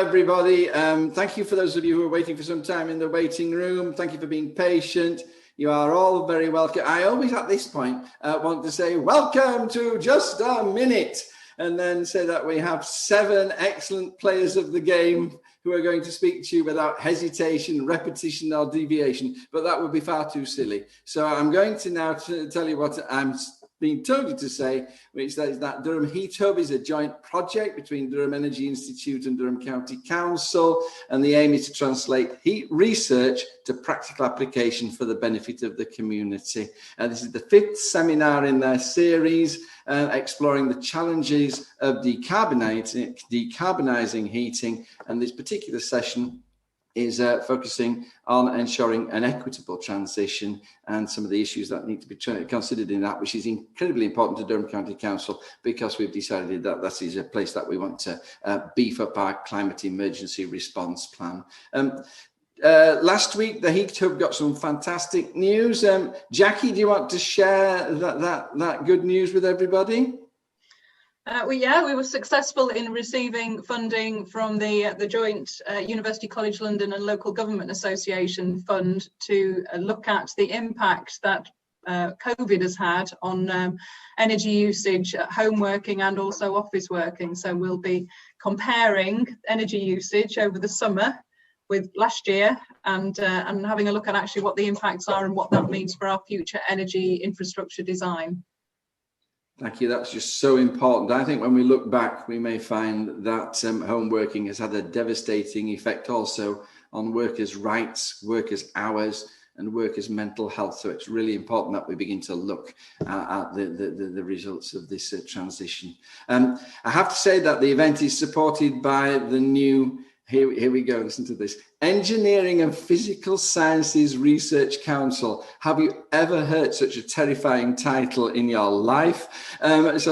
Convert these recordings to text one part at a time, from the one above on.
everybody. Thank you for those of you who are waiting for some time in the waiting room. Thank you for being patient. You are all very welcome. I always at this point want to say welcome to Just a Minute, and then say that we have 7 excellent players of the game who are going to speak to you without hesitation, repetition or deviation, but that would be far too silly. So I'm going to now tell you what I'm being told you to say, which is that Durham Heat Hub is a joint project between Durham Energy Institute and Durham County Council, and the aim is to translate heat research to practical application for the benefit of the community. This is the 5th seminar in their series, exploring the challenges of decarbonising heating, and this particular session is focusing on ensuring an equitable transition and some of the issues that need to be considered in that, which is incredibly important to Durham County Council, because we've decided that that is a place that we want to beef up our climate emergency response plan. Last week, the Heat Hub got some fantastic news. Jackie, do you want to share that good news with everybody? We were successful in receiving funding from the joint University College London and Local Government Association fund to look at the impact that COVID has had on energy usage at home working and also office working. So we'll be comparing energy usage over the summer with last year and having a look at actually what the impacts are and what that means for our future energy infrastructure design. Thank you. That's just so important. I think when we look back, we may find that home working has had a devastating effect also on workers' rights, workers' hours, and workers' mental health. So it's really important that we begin to look at the results of this transition. I have to say that the event is supported by the new, here we go, listen to this, Engineering and Physical Sciences Research Council. Have you ever heard such a terrifying title in your life? It's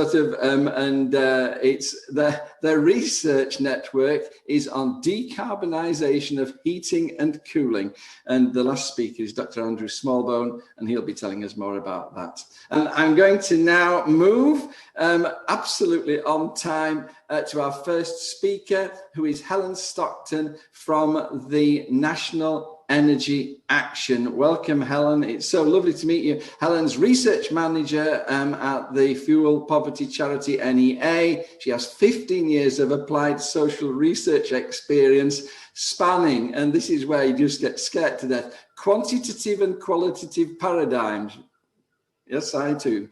the research network is on decarbonisation of heating and cooling. And the last speaker is Dr. Andrew Smallbone, and he'll be telling us more about that. And I'm going to now move absolutely on time to our first speaker, who is Helen Stockton from the National Energy Action. Welcome, Helen. It's so lovely to meet you. Helen's research manager at the fuel poverty charity NEA. She has 15 years of applied social research experience spanning, and this is where you just get scared to death, quantitative and qualitative paradigms. Yes, I too.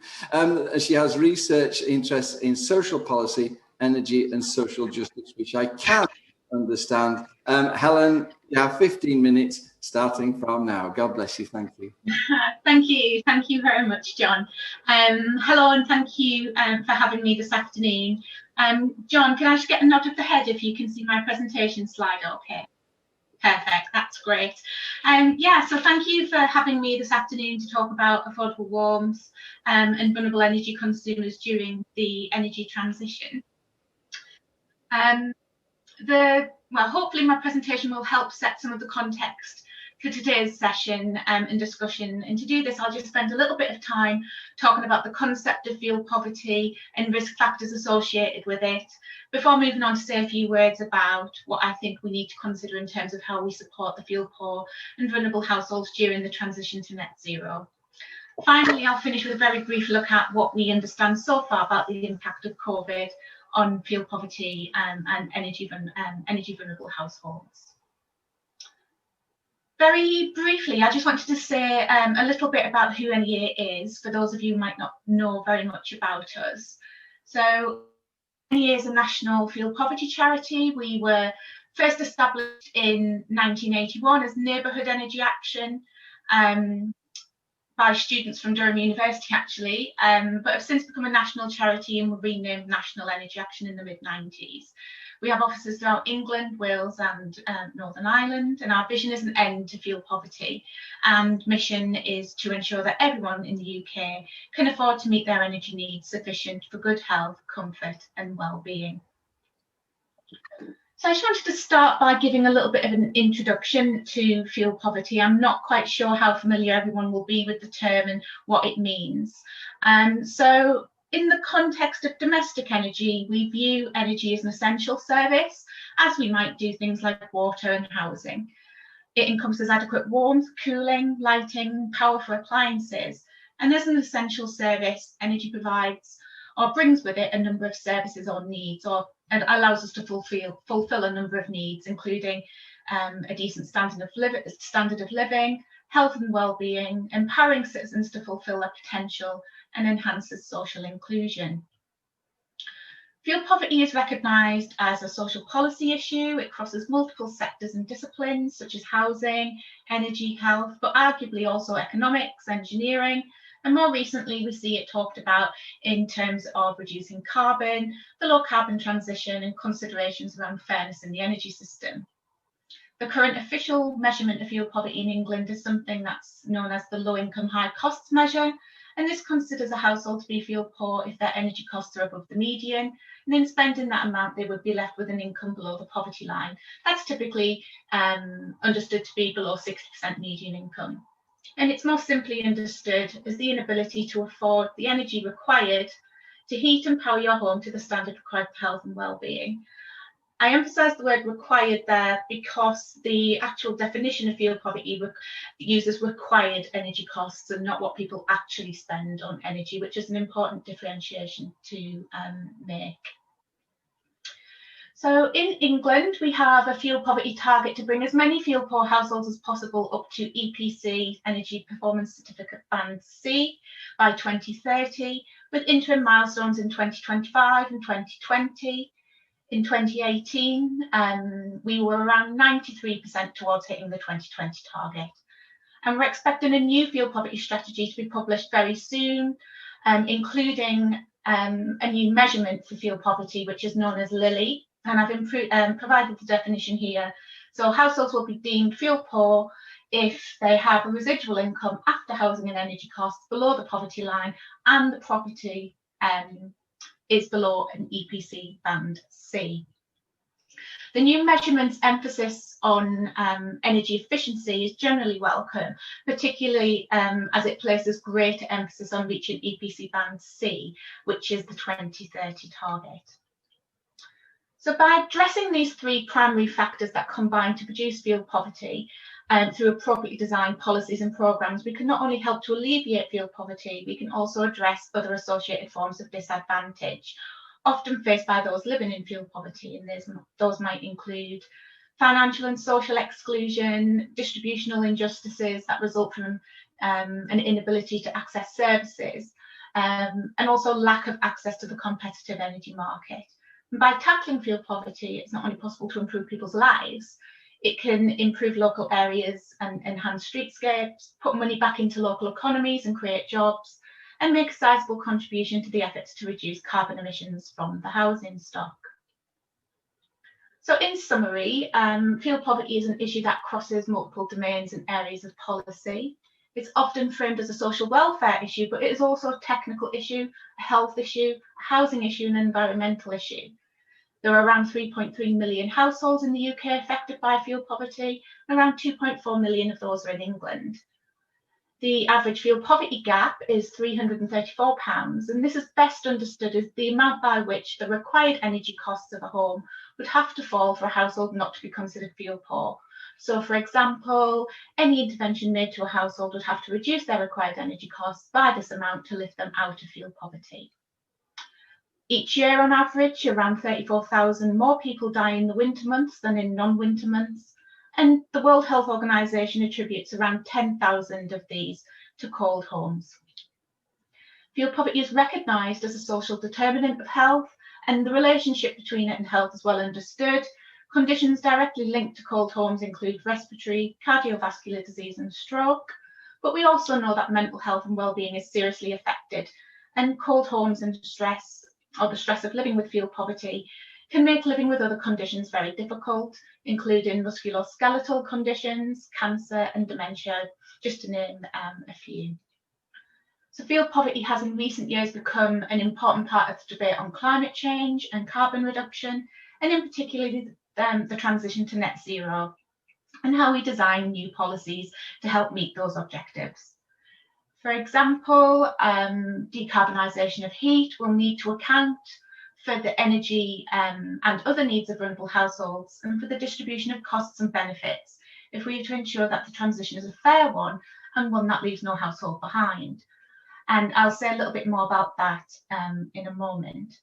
She has research interests in social policy, energy and social justice, which I can understand. Helen, you have 15 minutes starting from now. God bless you. Thank you. Thank you. Thank you very much, John. Hello, and thank you for having me this afternoon. John, can I just get a nod of the head if you can see my presentation slide okay? Perfect, that's great. So thank you for having me this afternoon to talk about affordable warmth and vulnerable energy consumers during the energy transition. Hopefully my presentation will help set some of the context for today's session and discussion. And to do this, I'll just spend a little bit of time talking about the concept of fuel poverty and risk factors associated with it, before moving on to say a few words about what I think we need to consider in terms of how we support the fuel poor and vulnerable households during the transition to net zero. Finally, I'll finish with a very brief look at what we understand so far about the impact of COVID on fuel poverty and energy vulnerable households. Very briefly, I just wanted to say a little bit about who NEA is, for those of you who might not know very much about us. So NEA is a national fuel poverty charity. We were first established in 1981 as Neighbourhood Energy Action by students from Durham University, actually, but have since become a national charity and were renamed National Energy Action in the mid-90s. We have offices throughout England, Wales and Northern Ireland, and our vision is an end to fuel poverty, and mission is to ensure that everyone in the UK can afford to meet their energy needs sufficient for good health, comfort and well-being. So I just wanted to start by giving a little bit of an introduction to fuel poverty. I'm not quite sure how familiar everyone will be with the term and what it means. So In the context of domestic energy, we view energy as an essential service, as we might do things like water and housing. It encompasses adequate warmth, cooling, lighting, power for appliances, and as an essential service, energy provides or brings with it a number of services or needs, and allows us to fulfill a number of needs, including a decent standard of living, health and well-being, empowering citizens to fulfill their potential, and enhances social inclusion. Fuel poverty is recognised as a social policy issue. It crosses multiple sectors and disciplines such as housing, energy, health, but arguably also economics, engineering, and more recently we see it talked about in terms of reducing carbon, the low carbon transition, and considerations around fairness in the energy system. The current official measurement of fuel poverty in England is something that's known as the low income high costs measure, and this considers a household to be fuel poor if their energy costs are above the median, and in spending that amount they would be left with an income below the poverty line. That's typically understood to be below 60% median income. And it's more simply understood as the inability to afford the energy required to heat and power your home to the standard required for health and well-being. I emphasise the word required there because the actual definition of fuel poverty uses required energy costs and not what people actually spend on energy, which is an important differentiation to make. So in England, we have a fuel poverty target to bring as many fuel poor households as possible up to EPC, Energy Performance Certificate Band C, by 2030, with interim milestones in 2025 and 2020. In 2018, we were around 93% towards hitting the 2020 target. And we're expecting a new fuel poverty strategy to be published very soon, including a new measurement for fuel poverty, which is known as LILY. And I've provided the definition here. So households will be deemed fuel poor if they have a residual income after housing and energy costs below the poverty line and the property is below an EPC band C. The new measurement's emphasis on energy efficiency is generally welcome, particularly as it places greater emphasis on reaching EPC band C, which is the 2030 target. So by addressing these three primary factors that combine to produce fuel poverty, through appropriately designed policies and programmes, we can not only help to alleviate fuel poverty, we can also address other associated forms of disadvantage, often faced by those living in fuel poverty, and those might include financial and social exclusion, distributional injustices that result from an inability to access services, and also lack of access to the competitive energy market. And by tackling fuel poverty, it's not only possible to improve people's lives, it can improve local areas and enhance streetscapes, put money back into local economies and create jobs, and make a sizable contribution to the efforts to reduce carbon emissions from the housing stock. So in summary, fuel poverty is an issue that crosses multiple domains and areas of policy. It's often framed as a social welfare issue, but it is also a technical issue, a health issue, a housing issue, and an environmental issue. There are around 3.3 million households in the UK affected by fuel poverty, and around 2.4 million of those are in England. The average fuel poverty gap is £334, and this is best understood as the amount by which the required energy costs of a home would have to fall for a household not to be considered fuel poor. So, for example, any intervention made to a household would have to reduce their required energy costs by this amount to lift them out of fuel poverty. Each year, on average, around 34,000 more people die in the winter months than in non-winter months, and the World Health Organization attributes around 10,000 of these to cold homes. Fuel poverty is recognised as a social determinant of health, and the relationship between it and health is well understood. Conditions directly linked to cold homes include respiratory, cardiovascular disease and stroke, but we also know that mental health and well-being is seriously affected, and cold homes and stress, or the stress of living with fuel poverty, can make living with other conditions very difficult, including musculoskeletal conditions, cancer and dementia, just to name a few. So fuel poverty has in recent years become an important part of the debate on climate change and carbon reduction, and in particular the transition to net zero, and how we design new policies to help meet those objectives. For example, decarbonisation of heat will need to account for the energy and other needs of vulnerable households, and for the distribution of costs and benefits, if we are to ensure that the transition is a fair one and one that leaves no household behind. And I'll say a little bit more about that in a moment.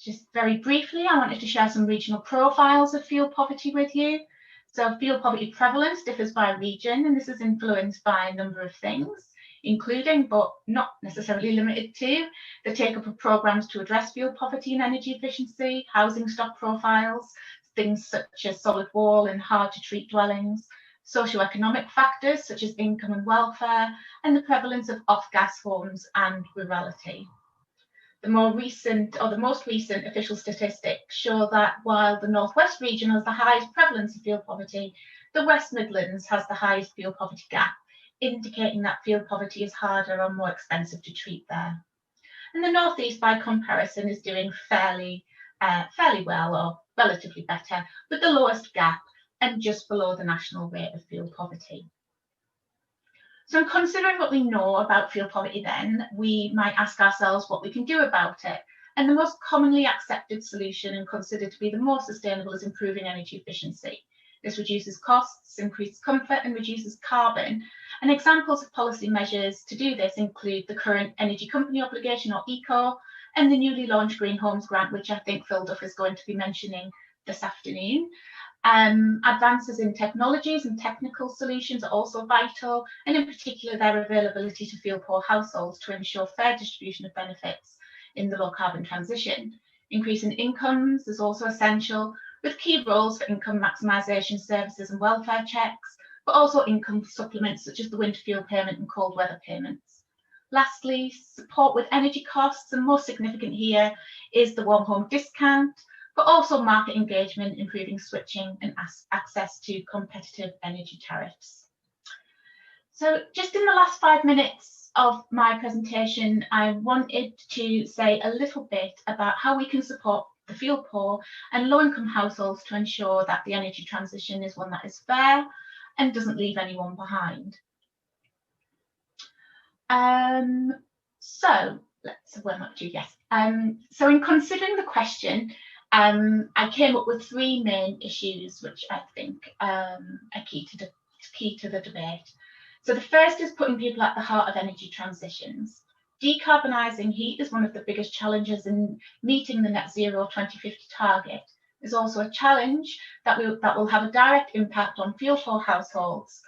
Just very briefly, I wanted to share some regional profiles of fuel poverty with you. So fuel poverty prevalence differs by region, and this is influenced by a number of things, including, but not necessarily limited to, the take-up of programmes to address fuel poverty and energy efficiency, housing stock profiles, things such as solid wall and hard-to-treat dwellings, socioeconomic factors such as income and welfare, and the prevalence of off-gas homes and rurality. The most recent official statistics show that while the North West region has the highest prevalence of fuel poverty, the West Midlands has the highest fuel poverty gap, indicating that fuel poverty is harder or more expensive to treat there. And the North East, by comparison, is doing fairly well, or relatively better, with the lowest gap and just below the national rate of fuel poverty. So in considering what we know about fuel poverty then, we might ask ourselves what we can do about it. And the most commonly accepted solution and considered to be the more sustainable is improving energy efficiency. This reduces costs, increases comfort and reduces carbon. And examples of policy measures to do this include the current Energy Company Obligation, or ECO, and the newly launched Green Homes Grant, which I think Phil Duff is going to be mentioning this afternoon. Advances in technologies and technical solutions are also vital, and in particular their availability to fuel poor households to ensure fair distribution of benefits in the low carbon transition. Increasing incomes is also essential, with key roles for income maximisation services and welfare checks, but also income supplements such as the winter fuel payment and cold weather payments. Lastly, support with energy costs, and most significant here is the warm home discount, but also market engagement, improving switching and access to competitive energy tariffs. So just in the last 5 minutes of my presentation, I wanted to say a little bit about how we can support the fuel poor and low-income households to ensure that the energy transition is one that is fair and doesn't leave anyone behind. So in considering the question, I came up with 3 main issues which I think are key to the debate. So the first is putting people at the heart of energy transitions. Decarbonising heat is one of the biggest challenges in meeting the net zero 2050 target. It's also a challenge that will have a direct impact on fuel poor households,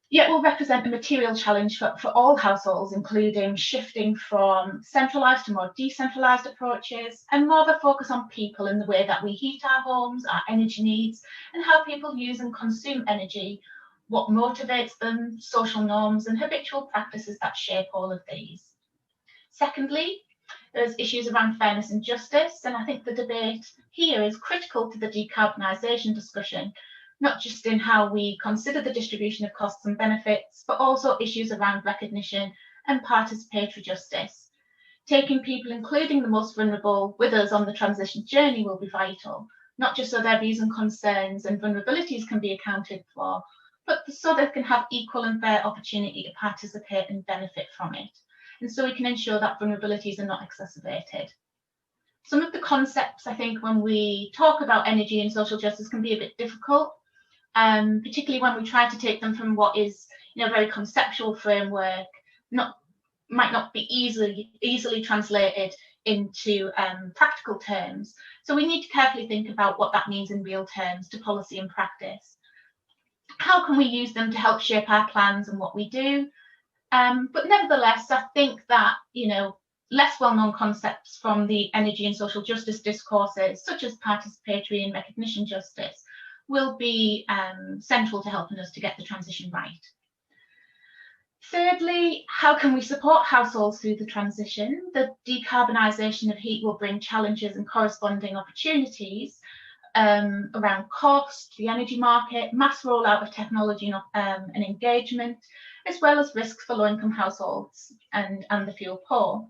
yet will represent a material challenge for all households, including shifting from centralised to more decentralised approaches, and more of a focus on people in the way that we heat our homes, our energy needs, and how people use and consume energy, what motivates them, social norms and habitual practices that shape all of these. Secondly, there's issues around fairness and justice, and I think the debate here is critical to the decarbonisation discussion, not just in how we consider the distribution of costs and benefits, but also issues around recognition and participatory justice. Taking people, including the most vulnerable, with us on the transition journey will be vital, not just so their views and concerns and vulnerabilities can be accounted for, but so they can have equal and fair opportunity to participate and benefit from it. And so we can ensure that vulnerabilities are not exacerbated. Some of the concepts, I think, when we talk about energy and social justice can be a bit difficult, particularly when we try to take them from what is a very conceptual framework, might not be easily translated into practical terms. So we need to carefully think about what that means in real terms to policy and practice. How can we use them to help shape our plans and what we do? But nevertheless, I think that, less well-known concepts from the energy and social justice discourses, such as participatory and recognition justice, will be central to helping us to get the transition right. Thirdly, how can we support households through the transition? The decarbonisation of heat will bring challenges and corresponding opportunities around cost, the energy market, mass rollout of technology and engagement, as well as risks for low-income households and the fuel poor.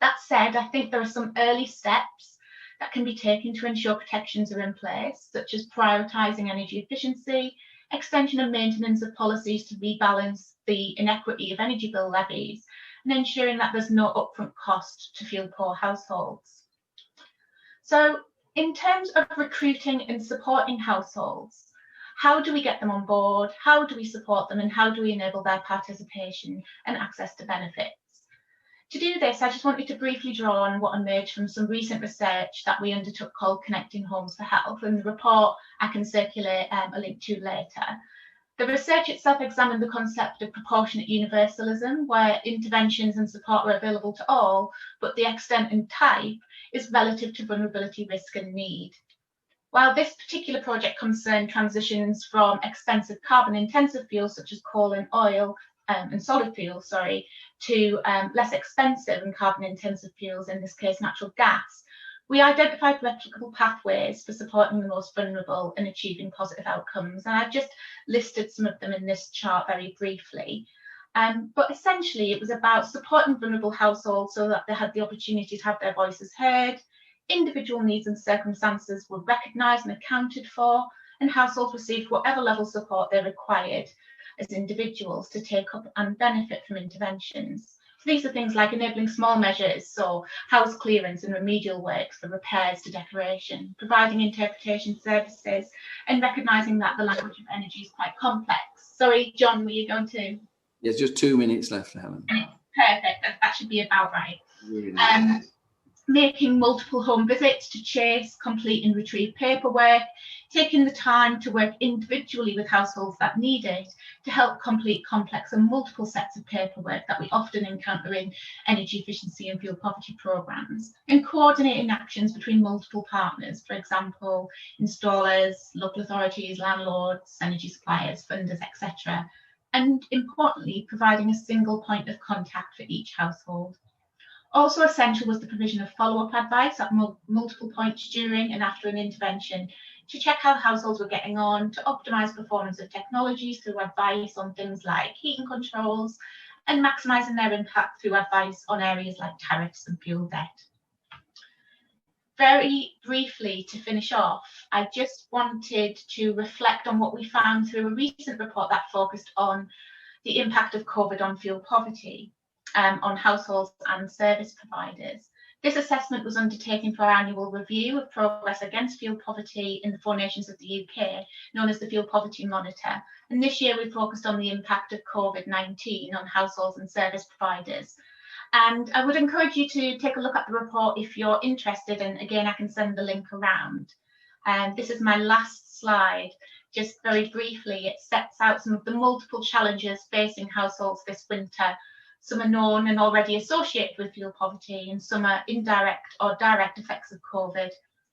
That said, I think there are some early steps that can be taken to ensure protections are in place, such as prioritising energy efficiency, extension and maintenance of policies to rebalance the inequity of energy bill levies and ensuring that there's no upfront cost to fuel poor households. So in terms of recruiting and supporting households, how do we get them on board? How do we support them? And how do we enable their participation and access to benefits? To do this, I just wanted to briefly draw on what emerged from some recent research that we undertook called Connecting Homes for Health, and the report I can circulate a link to later. The research itself examined the concept of proportionate universalism, where interventions and support are available to all, but the extent and type is relative to vulnerability, risk and need. While this particular project concerned transitions from expensive carbon-intensive fuels such as coal and oil and solid fuels, to less expensive and carbon-intensive fuels, in this case natural gas, we identified replicable pathways for supporting the most vulnerable and achieving positive outcomes. And I've just listed some of them in this chart very briefly. But essentially, it was about supporting vulnerable households so that they had the opportunity to have their voices heard, individual needs and circumstances were recognised and accounted for, and households received whatever level of support they required as individuals to take up and benefit from interventions. So these are things like enabling small measures, so house clearance and remedial works, from repairs to decoration, providing interpretation services, and recognising that the language of energy is quite complex. Sorry, John, were you going to? There's just 2 minutes left, Helen. Perfect, that should be about right. Really? Making multiple home visits to chase, complete and retrieve paperwork, taking the time to work individually with households that need it to help complete complex and multiple sets of paperwork that we often encounter in energy efficiency and fuel poverty programmes, and coordinating actions between multiple partners, for example, installers, local authorities, landlords, energy suppliers, funders, etc. And importantly, providing a single point of contact for each household. Also essential was the provision of follow-up advice at multiple points during and after an intervention to check how households were getting on, to optimise performance of technologies through advice on things like heating controls, and maximising their impact through advice on areas like tariffs and fuel debt. Very briefly, to finish off, I just wanted to reflect on what we found through a recent report that focused on the impact of COVID on fuel poverty. On households and service providers. This assessment was undertaken for our annual review of progress against fuel poverty in the 4 nations of the UK, known as the Fuel Poverty Monitor. And this year we focused on the impact of COVID-19 on households and service providers. And I would encourage you to take a look at the report if you're interested, and again I can send the link around. And this is my last slide. Just very briefly, it sets out some of the multiple challenges facing households this winter. Some are known and already associated with fuel poverty, and some are indirect or direct effects of COVID,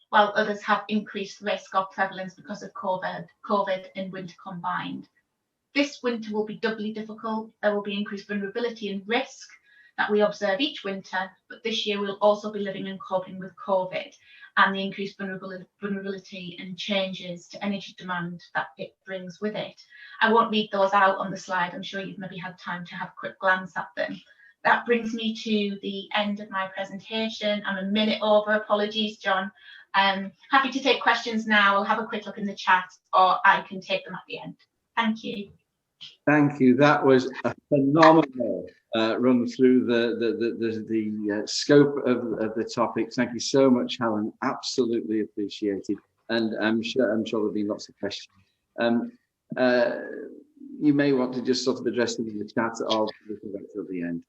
while others have increased risk or prevalence because of COVID and winter combined. This winter will be doubly difficult. There will be increased vulnerability and risk that we observe each winter, but this year we'll also be living and coping with COVID and the increased vulnerability and changes to energy demand that it brings with it. I won't read those out on the slide. I'm sure you've maybe had time to have a quick glance at them. That brings me to the end of my presentation. I'm a minute over, apologies, John. Happy to take questions now. I'll have a quick look in the chat, or I can take them at the end. Thank you. Thank you. That was a phenomenal run through the scope of the topics. Thank you so much, Helen. Absolutely appreciated. And I'm sure there'll be lots of questions. You may want to just sort of address them in the chat, or we can wait till the end.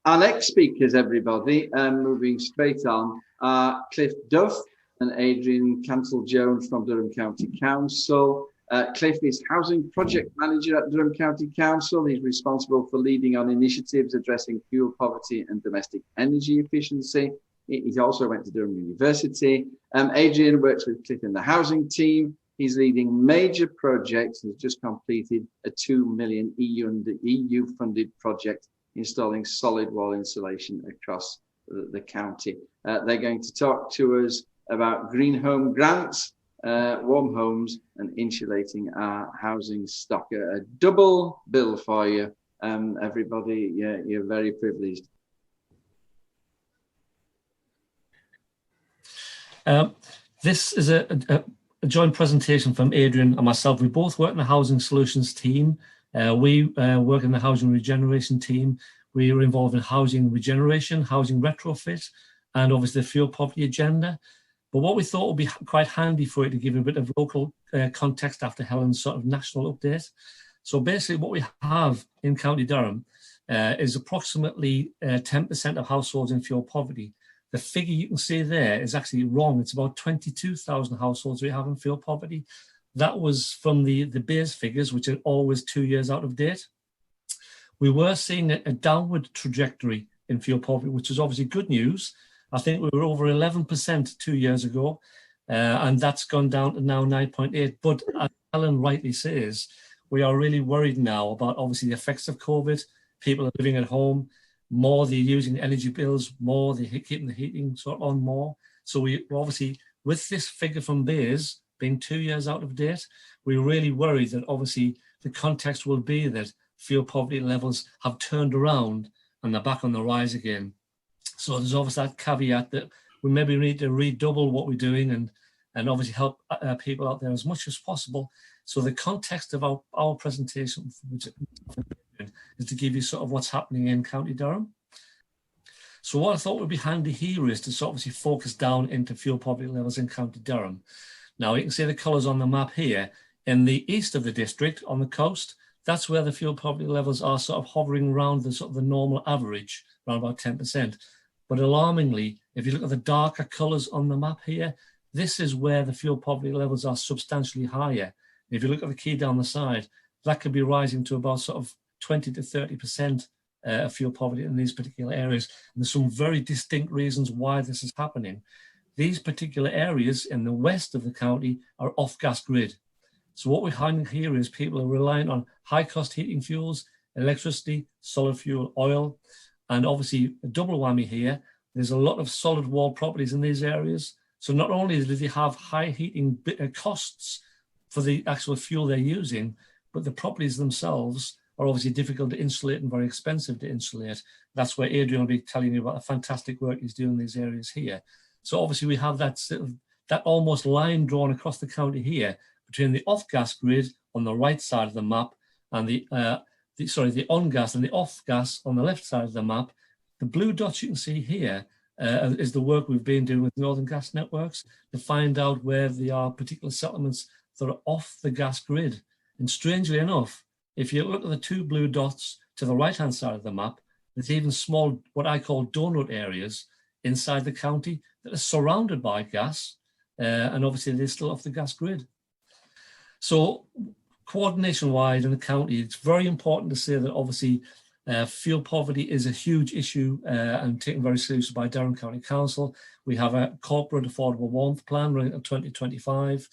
Our next speakers, everybody, moving straight on, are Cliff Duff and Adrian Cancel-Jones from Durham County Council. Cliff is Housing Project Manager at Durham County Council. He's responsible for leading on initiatives addressing fuel poverty and domestic energy efficiency. He also went to Durham University. Adrian works with Cliff in the housing team. He's leading major projects. He's just completed a 2 million EU-funded project installing solid wall insulation across the county. They're going to talk to us about green home grants, warm homes, and insulating our housing stock. A double bill for you, everybody. You're very privileged. This is a joint presentation from Adrian and myself. We both work in the Housing Solutions team We work in the housing regeneration team. We are involved in housing regeneration, housing retrofit, and obviously the fuel poverty agenda. But what we thought would be quite handy for it to give a bit of local context after Helen's sort of national update. So basically what we have in County Durham is approximately 10% of households in fuel poverty. The figure you can see there is actually wrong. It's about 22,000 households we have in fuel poverty. That was from the BEIS figures, which are always 2 years out of date. We were seeing a downward trajectory in fuel poverty, which is obviously good news. I think we were over 11% 2 years ago, and that's gone down to now 9.8. But as Helen rightly says, we are really worried now about obviously the effects of COVID. People are living at home more, they're using energy bills more, they're keeping the heating sort of on more. So we obviously, with this figure from BEIS being 2 years out of date, we're really worried that obviously the context will be that fuel poverty levels have turned around and they're back on the rise again. So there's obviously that caveat that we maybe need to redouble what we're doing and obviously help people out there as much as possible. So the context of our presentation is to give you sort of what's happening in County Durham. So what I thought would be handy here is to sort of obviously focus down into fuel poverty levels in County Durham. Now you can see the colours on the map here. In the east of the district, on the coast, that's where the fuel poverty levels are sort of hovering around the sort of the normal average, around about 10%. But alarmingly, if you look at the darker colours on the map here, this is where the fuel poverty levels are substantially higher. If you look at the key down the side, that could be rising to about sort of 20 to 30% of fuel poverty in these particular areas. And there's some very distinct reasons why this is happening. These particular areas in the west of the county are off gas grid. So what we're finding here is people are relying on high cost heating fuels, electricity, solid fuel, oil, and obviously a double whammy here. There's a lot of solid wall properties in these areas. So not only do they have high heating costs for the actual fuel they're using, but the properties themselves are obviously difficult to insulate and very expensive to insulate. That's where Adrian will be telling you about the fantastic work he's doing in these areas here. So obviously we have that almost line drawn across the county here between the off-gas grid on the right side of the map and the on-gas and the off-gas on the left side of the map. The blue dots you can see here is the work we've been doing with Northern Gas Networks to find out where there are particular settlements that are off the gas grid. And strangely enough, if you look at the two blue dots to the right-hand side of the map, there's even small, what I call donut areas inside the county that are surrounded by gas, and obviously they're still off the gas grid. So coordination-wide in the county, it's very important to say that obviously fuel poverty is a huge issue and taken very seriously by Durham County Council. We have a corporate affordable warmth plan running until 2025.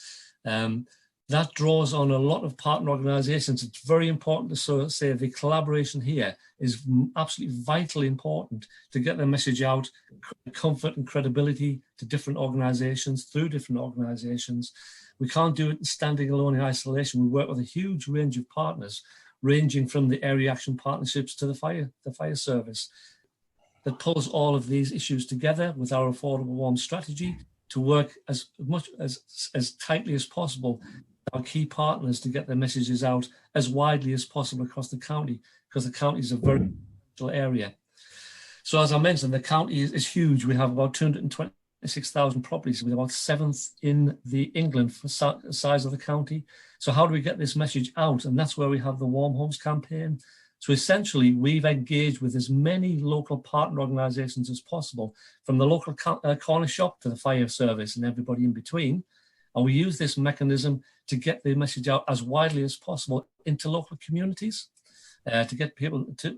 That draws on a lot of partner organisations. It's very important to sort of say the collaboration here is absolutely vitally important to get the message out, comfort and credibility to different organisations, through different organisations. We can't do it standing alone in isolation. We work with a huge range of partners, ranging from the area action partnerships to the fire service, that pulls all of these issues together with our affordable warm strategy to work as tightly as possible with our key partners to get their messages out as widely as possible across the county, because the county is a very special area. So as I mentioned, the county is huge. We have about 226,000 properties. We're about 7th in England for size of the county. So how do we get this message out? And that's where we have the Warm Homes campaign. So essentially, we've engaged with as many local partner organisations as possible, from the local corner shop to the fire service and everybody in between. And we use this mechanism to get the message out as widely as possible into local communities, to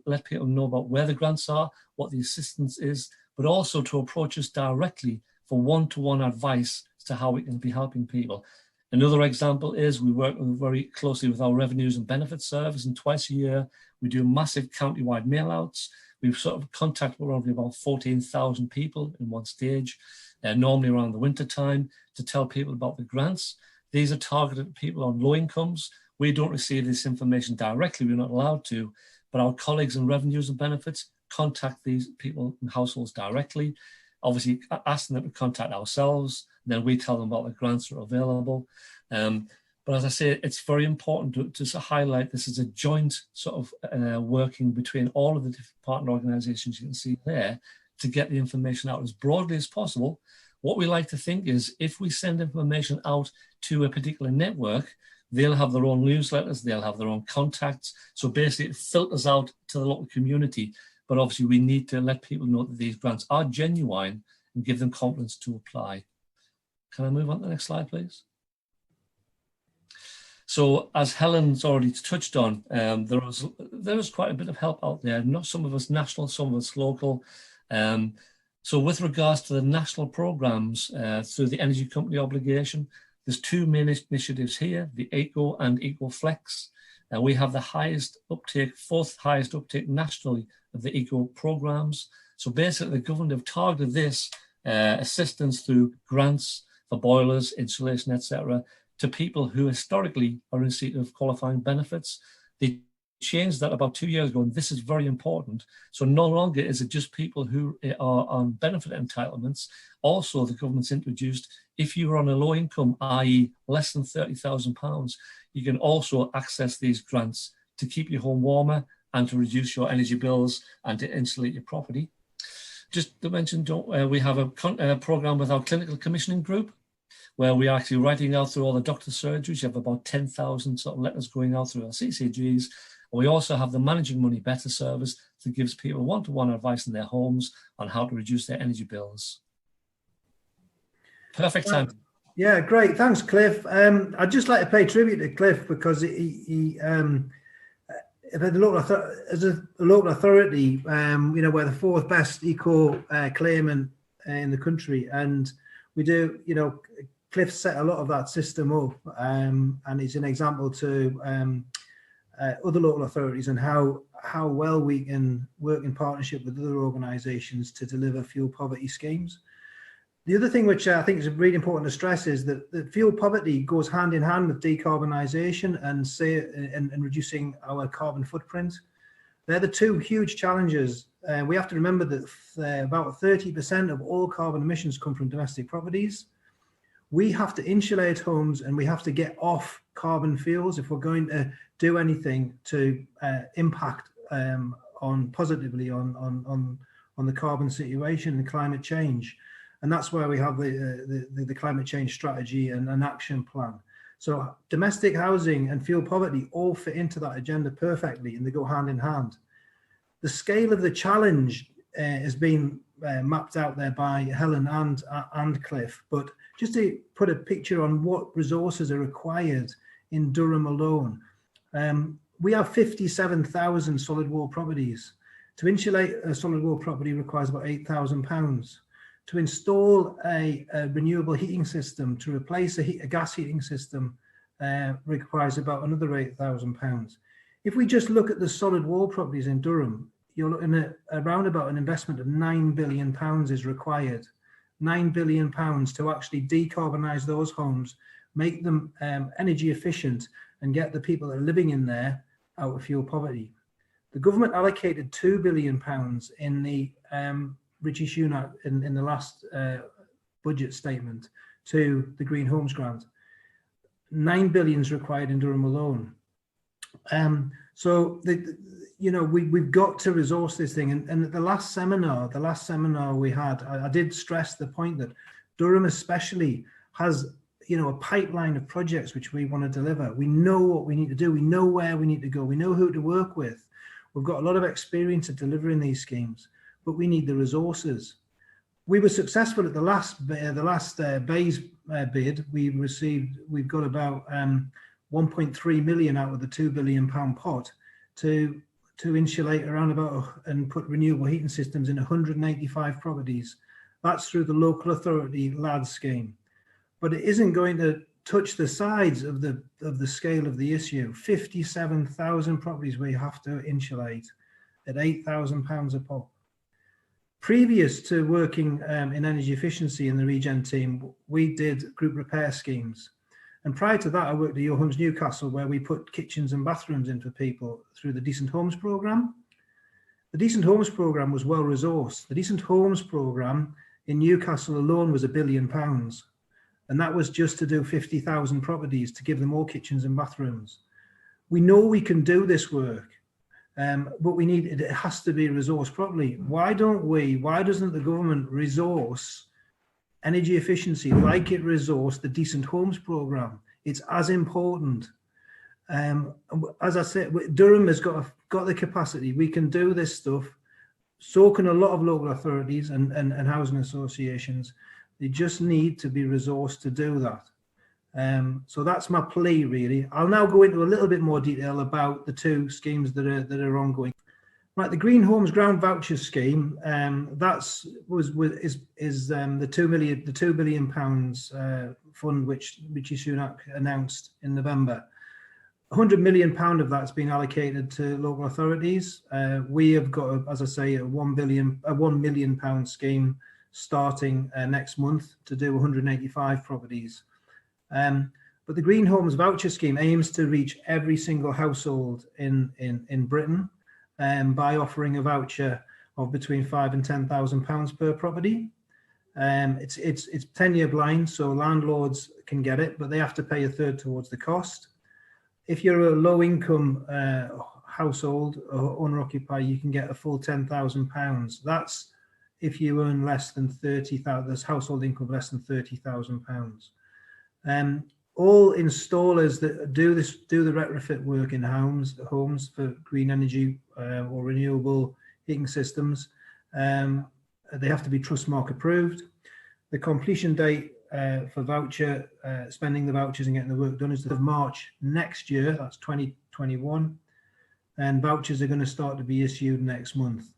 let people know about where the grants are, what the assistance is, but also to approach us directly for one-to-one advice as to how we can be helping people. Another example is we work very closely with our Revenues and Benefits Service, and twice a year we do massive county-wide mail-outs. We've sort of contacted roughly about 14,000 people in one stage, normally around the winter time, to tell people about the grants. These are targeted people on low incomes. We don't receive this information directly, we're not allowed to, but our colleagues in Revenues and Benefits contact these people and households directly, obviously asking them to contact ourselves, and then we tell them about the grants that are available. But But as I say, it's very important to highlight this is a joint sort of working between all of the different partner organisations you can see there to get the information out as broadly as possible. What we like to think is if we send information out to a particular network, they'll have their own newsletters, they'll have their own contacts. So basically it filters out to the local community. But obviously we need to let people know that these grants are genuine and give them confidence to apply. Can I move on to the next slide, please? So as Helen's already touched on, there was quite a bit of help out there. Not some of us national, some of us local. So with regards to the national programs through the energy company obligation, there's two main initiatives here, the ECO and EcoFlex. We have the highest uptake, fourth highest uptake nationally of the ECO programs. So basically the government have targeted this assistance through grants for boilers, insulation, etc., to people who historically are in receipt of qualifying benefits. They changed that about 2 years ago, and this is very important. So no longer is it just people who are on benefit entitlements. Also, the government's introduced, if you're on a low income, i.e. less than £30,000, you can also access these grants to keep your home warmer and to reduce your energy bills and to insulate your property. Just to mention, we have a program with our clinical commissioning group, where we are actually writing out through all the doctor surgeries. You have about 10,000 sort of letters going out through our CCGs. And we also have the Managing Money Better service that gives people one-to-one advice in their homes on how to reduce their energy bills. Perfect time. Yeah, great. Thanks, Cliff. I'd just like to pay tribute to Cliff because he as a local authority, you know, we're the fourth best eco claimant in the country, and we do, you know, Cliff set a lot of that system up, and he's an example to other local authorities and how well we can work in partnership with other organisations to deliver fuel poverty schemes. The other thing which I think is really important to stress is that fuel poverty goes hand in hand with decarbonisation and reducing our carbon footprint. They're the two huge challenges. We have to remember that about 30% of all carbon emissions come from domestic properties. We have to insulate homes and we have to get off carbon fuels if we're going to do anything to impact positively on the carbon situation and climate change. And that's where we have the climate change strategy and an action plan. So domestic housing and fuel poverty all fit into that agenda perfectly, and they go hand in hand. The scale of the challenge has been mapped out there by Helen and Cliff, but just to put a picture on what resources are required in Durham alone, we have 57,000 solid wall properties. To insulate a solid wall property requires about £8,000. To install a renewable heating system, to replace a gas heating system, requires about another £8,000. If we just look at the solid wall properties in Durham, you're looking at around about an investment of £9 billion is required. £9 billion to actually decarbonise those homes, make them energy efficient, and get the people that are living in there out of fuel poverty. The government allocated £2 billion in the Richie Sunak in the last budget statement to the Green Homes Grant. £9 billion is required in Durham alone. So we've got to resource this thing. And at the last seminar we had, I did stress the point that Durham especially has, a pipeline of projects which we want to deliver. We know what we need to do. We know where we need to go. We know who to work with. We've got a lot of experience at delivering these schemes, but we need the resources. We were successful at the last BEIS bid. We've got about 1.3 million out of the £2 billion pot to insulate around about and put renewable heating systems in 185 properties. That's through the local authority LAD scheme, but it isn't going to touch the sides of the scale of the issue. 57,000 properties we have to insulate at £8,000 a pop. Previous to working in energy efficiency in the Regen team, we did group repair schemes. And prior to that, I worked at Your Homes Newcastle, where we put kitchens and bathrooms in for people through the Decent Homes programme. The Decent Homes programme was well resourced. The Decent Homes programme in Newcastle alone was £1 billion. and that was just to do 50,000 properties to give them all kitchens and bathrooms. We know we can do this work, but it has to be resourced properly. Why doesn't the government resource energy efficiency like it resourced the Decent Homes programme? It's as important. As I said, Durham has got the capacity. We can do this stuff. So can a lot of local authorities and housing associations. They just need to be resourced to do that. So that's my plea, really. I'll now go into a little bit more detail about the two schemes that are ongoing. Right, the Green Homes Ground Voucher Scheme, is the £2 billion fund which Rishi Sunak announced in November. £100 million of that's been allocated to local authorities. We have got, as I say, a £1 million scheme starting next month to do 185 properties. But the Green Homes Voucher Scheme aims to reach every single household in Britain by offering a voucher of between £5,000 and £10,000 per property. It's 10-year blind, so landlords can get it, but they have to pay a third towards the cost. If you're a low-income household or owner-occupier, you can get a full £10,000. That's if you earn less than 30,000. There's household income less than £30,000. All installers that do the retrofit work in homes for green energy or renewable heating systems, they have to be Trustmark approved. The completion date for voucher spending the vouchers and getting the work done is the March next year. That's 2021, and vouchers are going to start to be issued next month.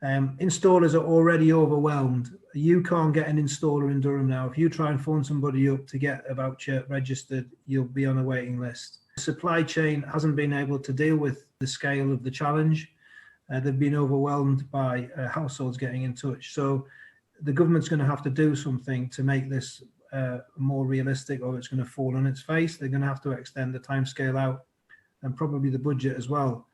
Installers are already overwhelmed. You can't get an installer in Durham now. If you try and phone somebody up to get a voucher registered, you'll be on a waiting list. The supply chain hasn't been able to deal with the scale of the challenge. They've been overwhelmed by households getting in touch. So the government's going to have to do something to make this more realistic, or it's going to fall on its face. They're going to have to extend the timescale out and probably the budget as well.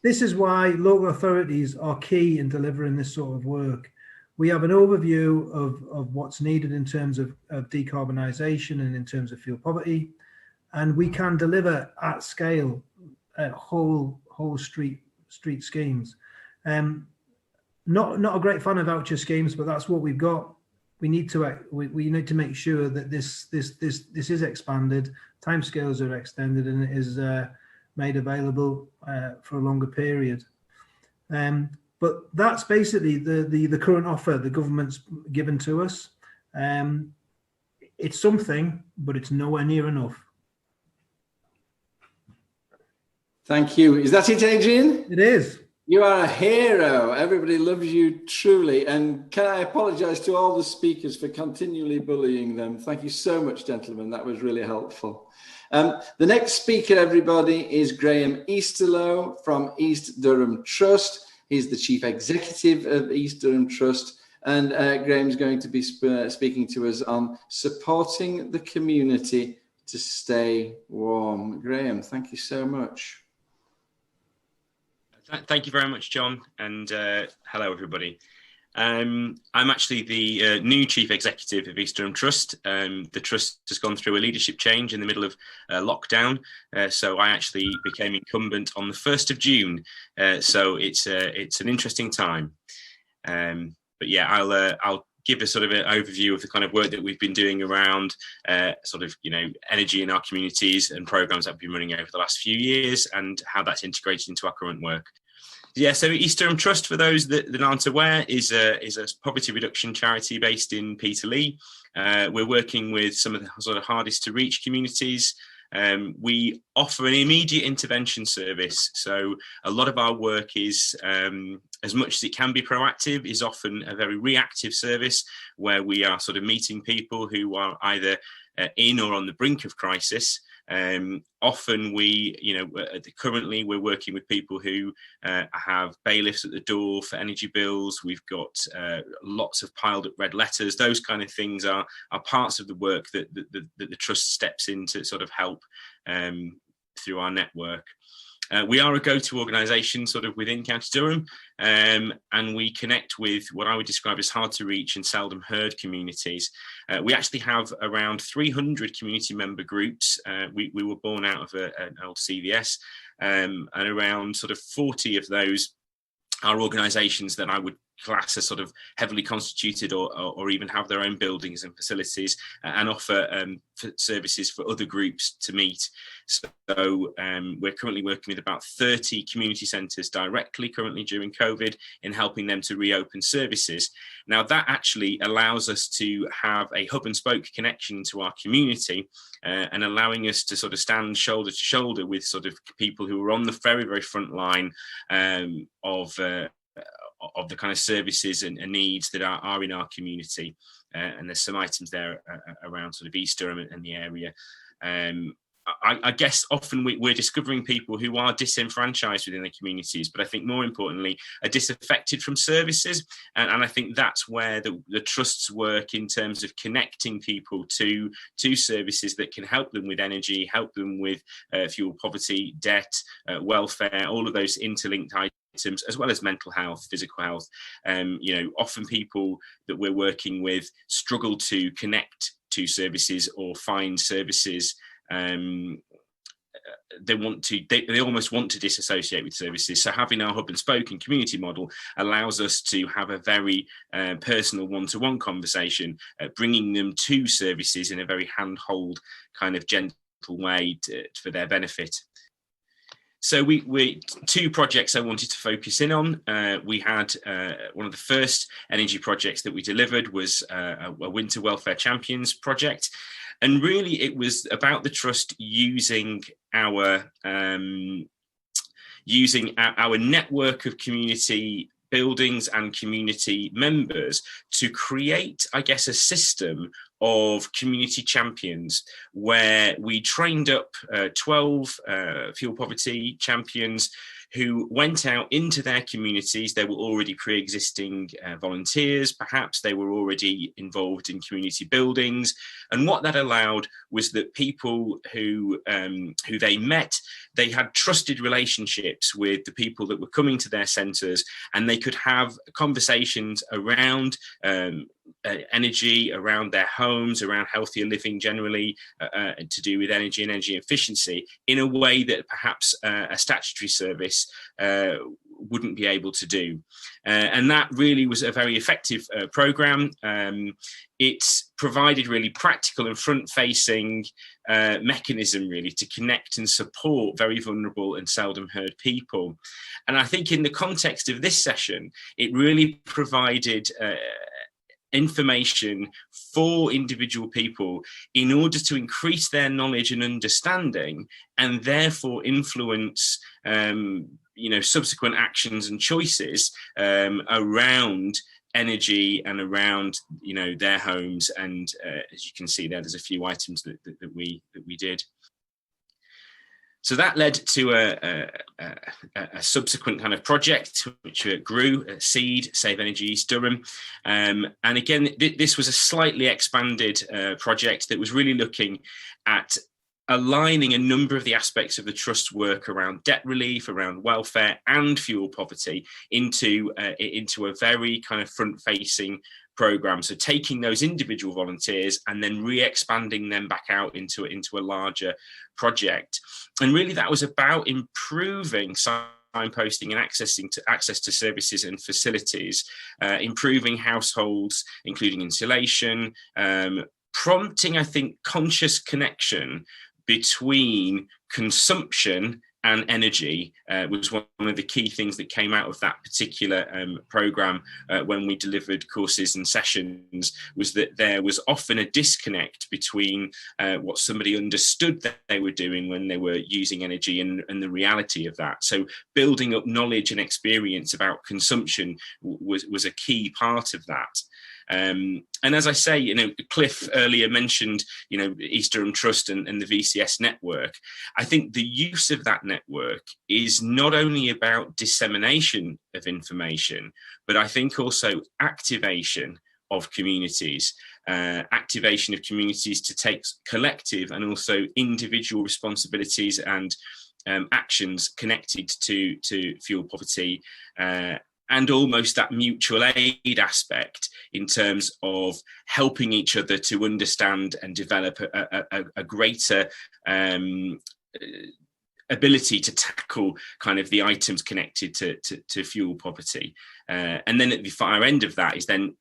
This is why local authorities are key in delivering this sort of work. We have an overview of what's needed in terms of decarbonisation and in terms of fuel poverty, and we can deliver at scale whole street schemes. Not a great fan of voucher schemes, but that's what we've got. We need to make sure that this is expanded, timescales are extended, and it is made available for a longer period. But that's basically the current offer the government's given to us. It's something, but it's nowhere near enough. Thank you. Is that it, Adrian? It is. You are a hero. Everybody loves you truly. And can I apologise to all the speakers for continually bullying them? Thank you so much, gentlemen. That was really helpful. The next speaker, everybody, is Graham Easterlow from East Durham Trust. He's the Chief Executive of East Durham Trust. And Graham's going to be speaking to us on supporting the community to stay warm. Graham, thank you so much. Thank you very much, John, and hello, everybody. I'm actually the new Chief Executive of East Durham Trust. The Trust has gone through a leadership change in the middle of lockdown, so I actually became incumbent on the 1st of June, so it's an interesting time. But yeah, I'll give a sort of an overview of the kind of work that we've been doing around energy in our communities and programs that we've been running over the last few years and how that's integrated into our current work. Yeah, so East Durham Trust, for those that aren't aware, is a poverty reduction charity based in Peterlee. We're working with some of the sort of hardest to reach communities. We offer an immediate intervention service. So a lot of our work is, as much as it can be proactive, is often a very reactive service where we are sort of meeting people who are either in or on the brink of crisis. Often currently we're working with people who have bailiffs at the door for energy bills. We've got lots of piled up red letters. Those kind of things are parts of the work that the Trust steps in to sort of help through our network. We are a go-to organisation sort of within County Durham, and we connect with what I would describe as hard to reach and seldom heard communities. We actually have around 300 community member groups. We were born out of an old CVS, and around sort of 40 of those are organisations that I would class as sort of heavily constituted or even have their own buildings and facilities and offer services for other groups to meet. So we're currently working with about 30 community centres directly currently during COVID in helping them to reopen services. Now that actually allows us to have a hub and spoke connection to our community and allowing us to sort of stand shoulder to shoulder with sort of people who are on the very, very front line of the kind of services and needs that are in our community. And there's some items there around sort of East Durham and the area. I guess often we're discovering people who are disenfranchised within their communities, but I think more importantly, are disaffected from services. And I think that's where the trusts work in terms of connecting people to services that can help them with energy, help them with fuel poverty, debt, welfare, all of those interlinked items, as well as mental health, physical health. Often people that we're working with struggle to connect to services or find services. They almost want to disassociate with services. So having our hub and spoke and community model allows us to have a very personal one-to-one conversation, bringing them to services in a very handhold kind of gentle way for their benefit. So we two projects I wanted to focus in on. We had one of the first energy projects that we delivered was a Winter Welfare Champions project. And really it was about the trust using our network of community buildings and community members to create, I guess, a system of community champions where we trained up 12 fuel poverty champions who went out into their communities. They were already pre-existing volunteers, perhaps they were already involved in community buildings. And what that allowed was that people who they met, they had trusted relationships with the people that were coming to their centres, and they could have conversations around energy, around their homes, around healthier living generally, to do with energy and energy efficiency in a way that perhaps a statutory service wouldn't be able to do. And that really was a very effective programme. It provided really practical and front-facing mechanism really to connect and support very vulnerable and seldom heard people. And I think in the context of this session, it really provided information for individual people in order to increase their knowledge and understanding, and therefore influence subsequent actions and choices around energy and around their homes. And as you can see there's a few items that we did. So that led to a subsequent kind of project which grew, SEED, Save Energy East Durham. And again, this was a slightly expanded project that was really looking at aligning a number of the aspects of the trust work around debt relief, around welfare and fuel poverty into a very kind of front-facing program. So taking those individual volunteers and then re-expanding them back out into a larger project. And really that was about improving signposting and access to services and facilities, improving households, including insulation, prompting, I think, conscious connection between consumption and energy was one of the key things that came out of that particular programme when we delivered courses and sessions, was that there was often a disconnect between what somebody understood that they were doing when they were using energy and the reality of that. So building up knowledge and experience about consumption was a key part of that. And as I say, Cliff earlier mentioned, East Durham Trust and the VCS network. I think the use of that network is not only about dissemination of information, but I think also activation of communities, to take collective and also individual responsibilities and actions connected to fuel poverty, and almost that mutual aid aspect in terms of helping each other to understand and develop a greater ability to tackle kind of the items connected to fuel poverty. And then at the far end of that is then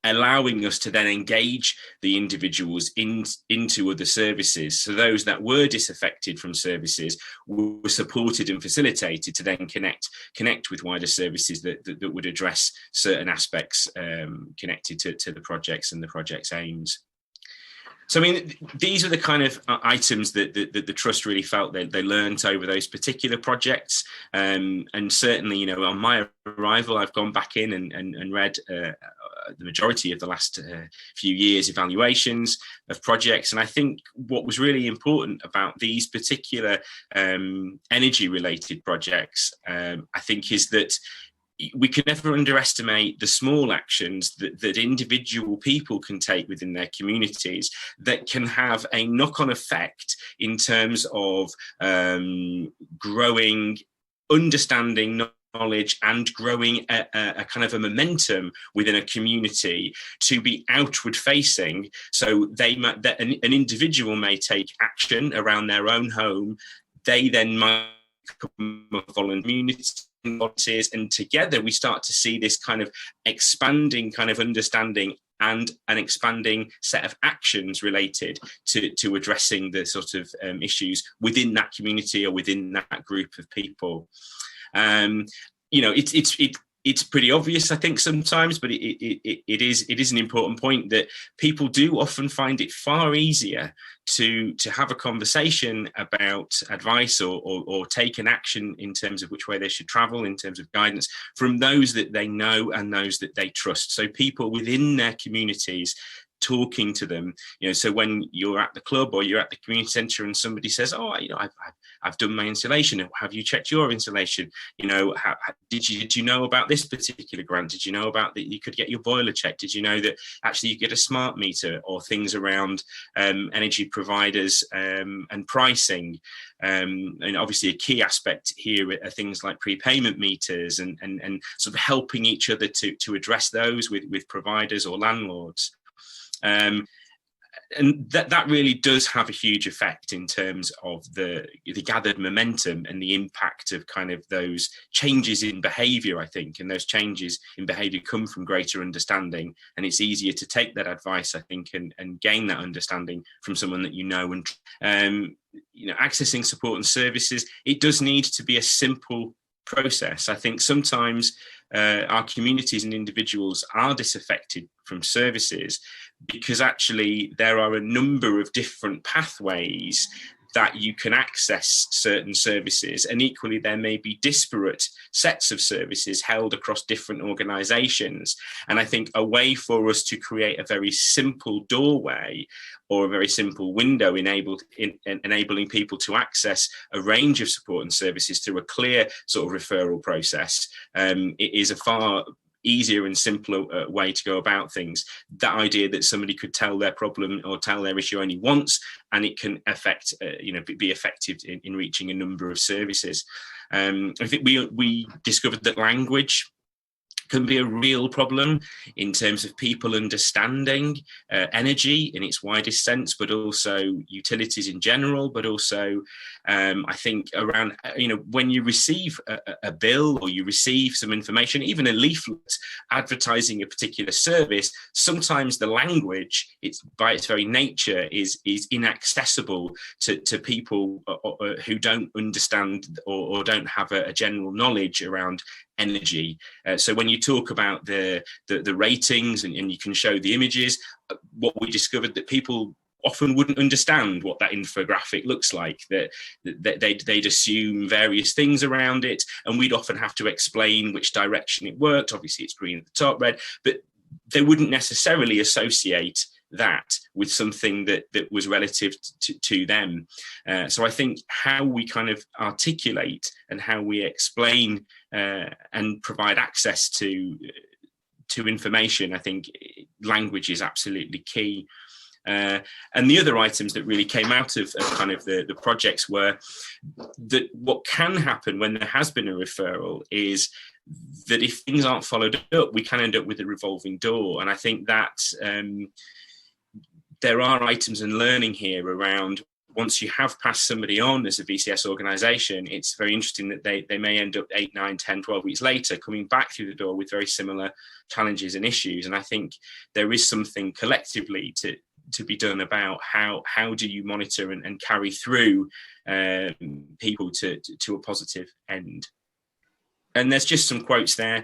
allowing us to then engage the individuals into other services. So those that were disaffected from services were supported and facilitated to then connect with wider services that would address certain aspects connected to the projects and the project's aims. So, I mean, these are the kind of items that the Trust really felt they learnt over those particular projects. And certainly, you know, on my arrival, I've gone back in and read the majority of the last few years' evaluations of projects. And I think what was really important about these particular energy-related projects, I think, is that we can never underestimate the small actions that individual people can take within their communities that can have a knock-on effect in terms of growing understanding, knowledge, and growing a kind of a momentum within a community to be outward facing. So an individual may take action around their own home. They then might become a volunteer community, and together we start to see this kind of expanding kind of understanding and an expanding set of actions related to addressing the sort of issues within that community or within that group of people. You know, it's pretty obvious, I think, sometimes, but it is an important point that people do often find it far easier to have a conversation about advice or take an action in terms of which way they should travel, in terms of guidance, from those that they know and those that they trust. So people within their communities talking to them, you know, so when you're at the club or you're at the community centre and somebody says, oh, you know, I've done my insulation, have you checked your insulation, you know, did you know about this particular grant, did you know about that you could get your boiler checked, did you know that actually you get a smart meter, or things around energy providers and pricing, and obviously a key aspect here are things like prepayment meters and sort of helping each other to address those with providers or landlords. And that really does have a huge effect in terms of the gathered momentum and the impact of kind of those changes in behaviour, I think. And those changes in behaviour come from greater understanding. And it's easier to take that advice, I think, and gain that understanding from someone that you know. And, you know, accessing support and services, it does need to be a simple process. I think sometimes our communities and individuals are disaffected from services because actually there are a number of different pathways that you can access certain services, and equally there may be disparate sets of services held across different organisations. And I think a way for us to create a very simple doorway or a very simple window enabling people to access a range of support and services through a clear sort of referral process, it is a far easier and simpler way to go about things. That idea that somebody could tell their problem or tell their issue only once, and it can affect, be effective in reaching a number of services. I think we discovered that language can be a real problem in terms of people understanding energy in its widest sense, but also utilities in general, but also I think around, when you receive a bill or you receive some information, even a leaflet advertising a particular service, sometimes the language, it's by its very nature, is inaccessible to people who don't understand or don't have a general knowledge around energy. So when you talk about the ratings and you can show the images, what we discovered that people often wouldn't understand what that infographic looks like, that they'd assume various things around it, and we'd often have to explain which direction it worked. Obviously it's green at the top, red, but they wouldn't necessarily associate that with something that was relative to them. So I think how we kind of articulate and how we explain and provide access to information, I think language is absolutely key. And the other items that really came out of kind of the projects were that what can happen when there has been a referral is that if things aren't followed up, we can end up with a revolving door. And I think that there are items and learning here around, once you have passed somebody on as a VCS organisation, it's very interesting that they may end up 8, 9, 10, 12 weeks later coming back through the door with very similar challenges and issues. And I think there is something collectively to be done about how do you monitor and carry through people to a positive end. And there's just some quotes there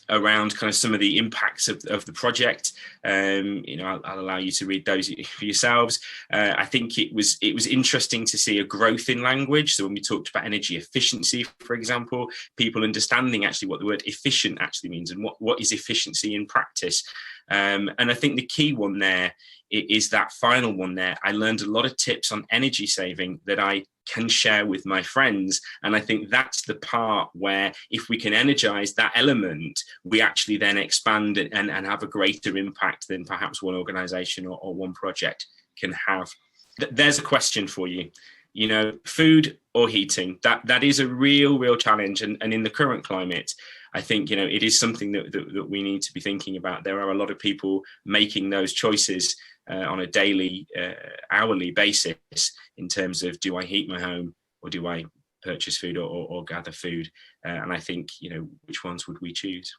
around kind of some of the impacts of the project. I'll allow you to read those for yourselves. I think it was interesting to see a growth in language. So when we talked about energy efficiency, for example, people understanding actually what the word efficient actually means and what is efficiency in practice. And I think the key one there is that final one there. I learned a lot of tips on energy saving that I can share with my friends. And I think that's the part where if we can energize that element, we actually then expand and have a greater impact than perhaps one organization or one project can have. There's a question for you. Food or heating, that is a real challenge. And in the current climate, I think, it is something that we need to be thinking about. There are a lot of people making those choices on a daily, hourly basis in terms of, do I heat my home or do I purchase food or gather food? And I think, which ones would we choose?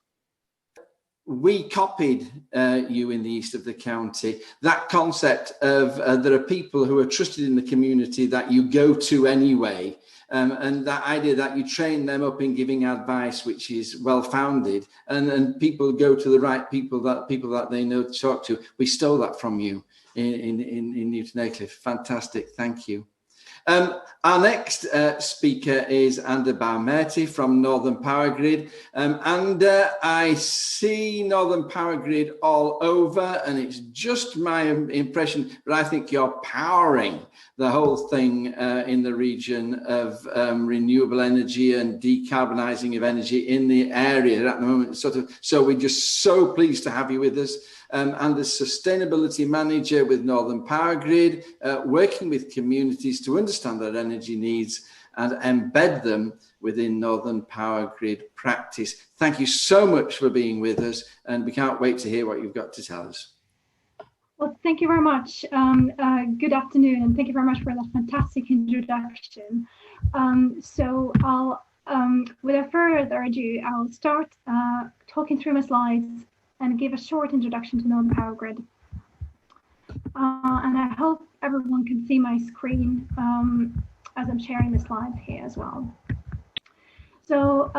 We copied you in the east of the county, that concept of there are people who are trusted in the community that you go to anyway. And that idea that you train them up in giving advice, which is well-founded, and people go to the right people that they know to talk to. We stole that from you in Newton Aycliffe. Fantastic, thank you. Our next speaker is Anda Baumeti from Northern Powergrid. I see Northern Powergrid all over, and it's just my impression, but I think you're powering the whole thing in the region of renewable energy and decarbonising of energy in the area at the moment. So we're just so pleased to have you with us. And the sustainability manager with Northern Powergrid, working with communities to understand their energy needs and embed them within Northern Powergrid practice. Thank you so much for being with us, and we can't wait to hear what you've got to tell us. Well, thank you very much. Good afternoon, and thank you very much for that fantastic introduction. So I'll, without further ado, I'll start talking through my slides and give a short introduction to Northern Powergrid. And I hope everyone can see my screen as I'm sharing the slides here as well. So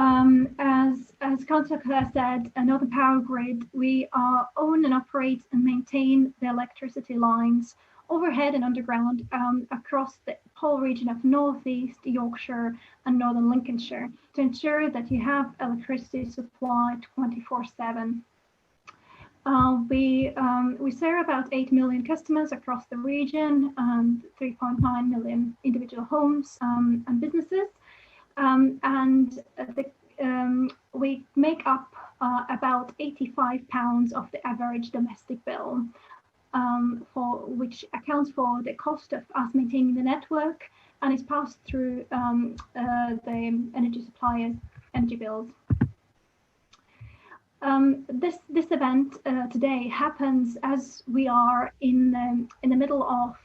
as Councillor Claire said, Northern Powergrid, we own and operate and maintain the electricity lines overhead and underground across the whole region of North East Yorkshire and Northern Lincolnshire to ensure that you have electricity supply 24/7. We serve about 8 million customers across the region and 3.9 million individual homes and businesses. We make up about £85 of the average domestic bill, for which accounts for the cost of us maintaining the network and is passed through the energy suppliers' energy bills. This event today happens as we are in the middle of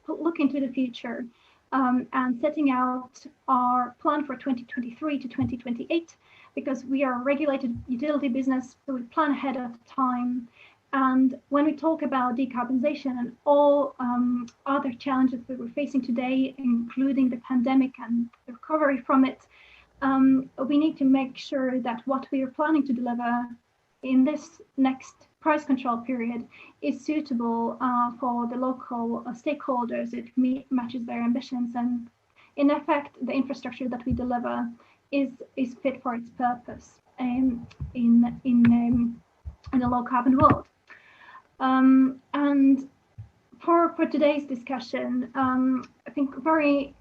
looking to the future and setting out our plan for 2023 to 2028, because we are a regulated utility business, so we plan ahead of time. And when we talk about decarbonisation and all other challenges that we're facing today, including the pandemic and the recovery from it, we need to make sure that what we are planning to deliver in this next price control period is suitable for the local stakeholders. It matches their ambitions, and in effect, the infrastructure that we deliver is fit for its purpose in a low carbon world. And for today's discussion, I think we're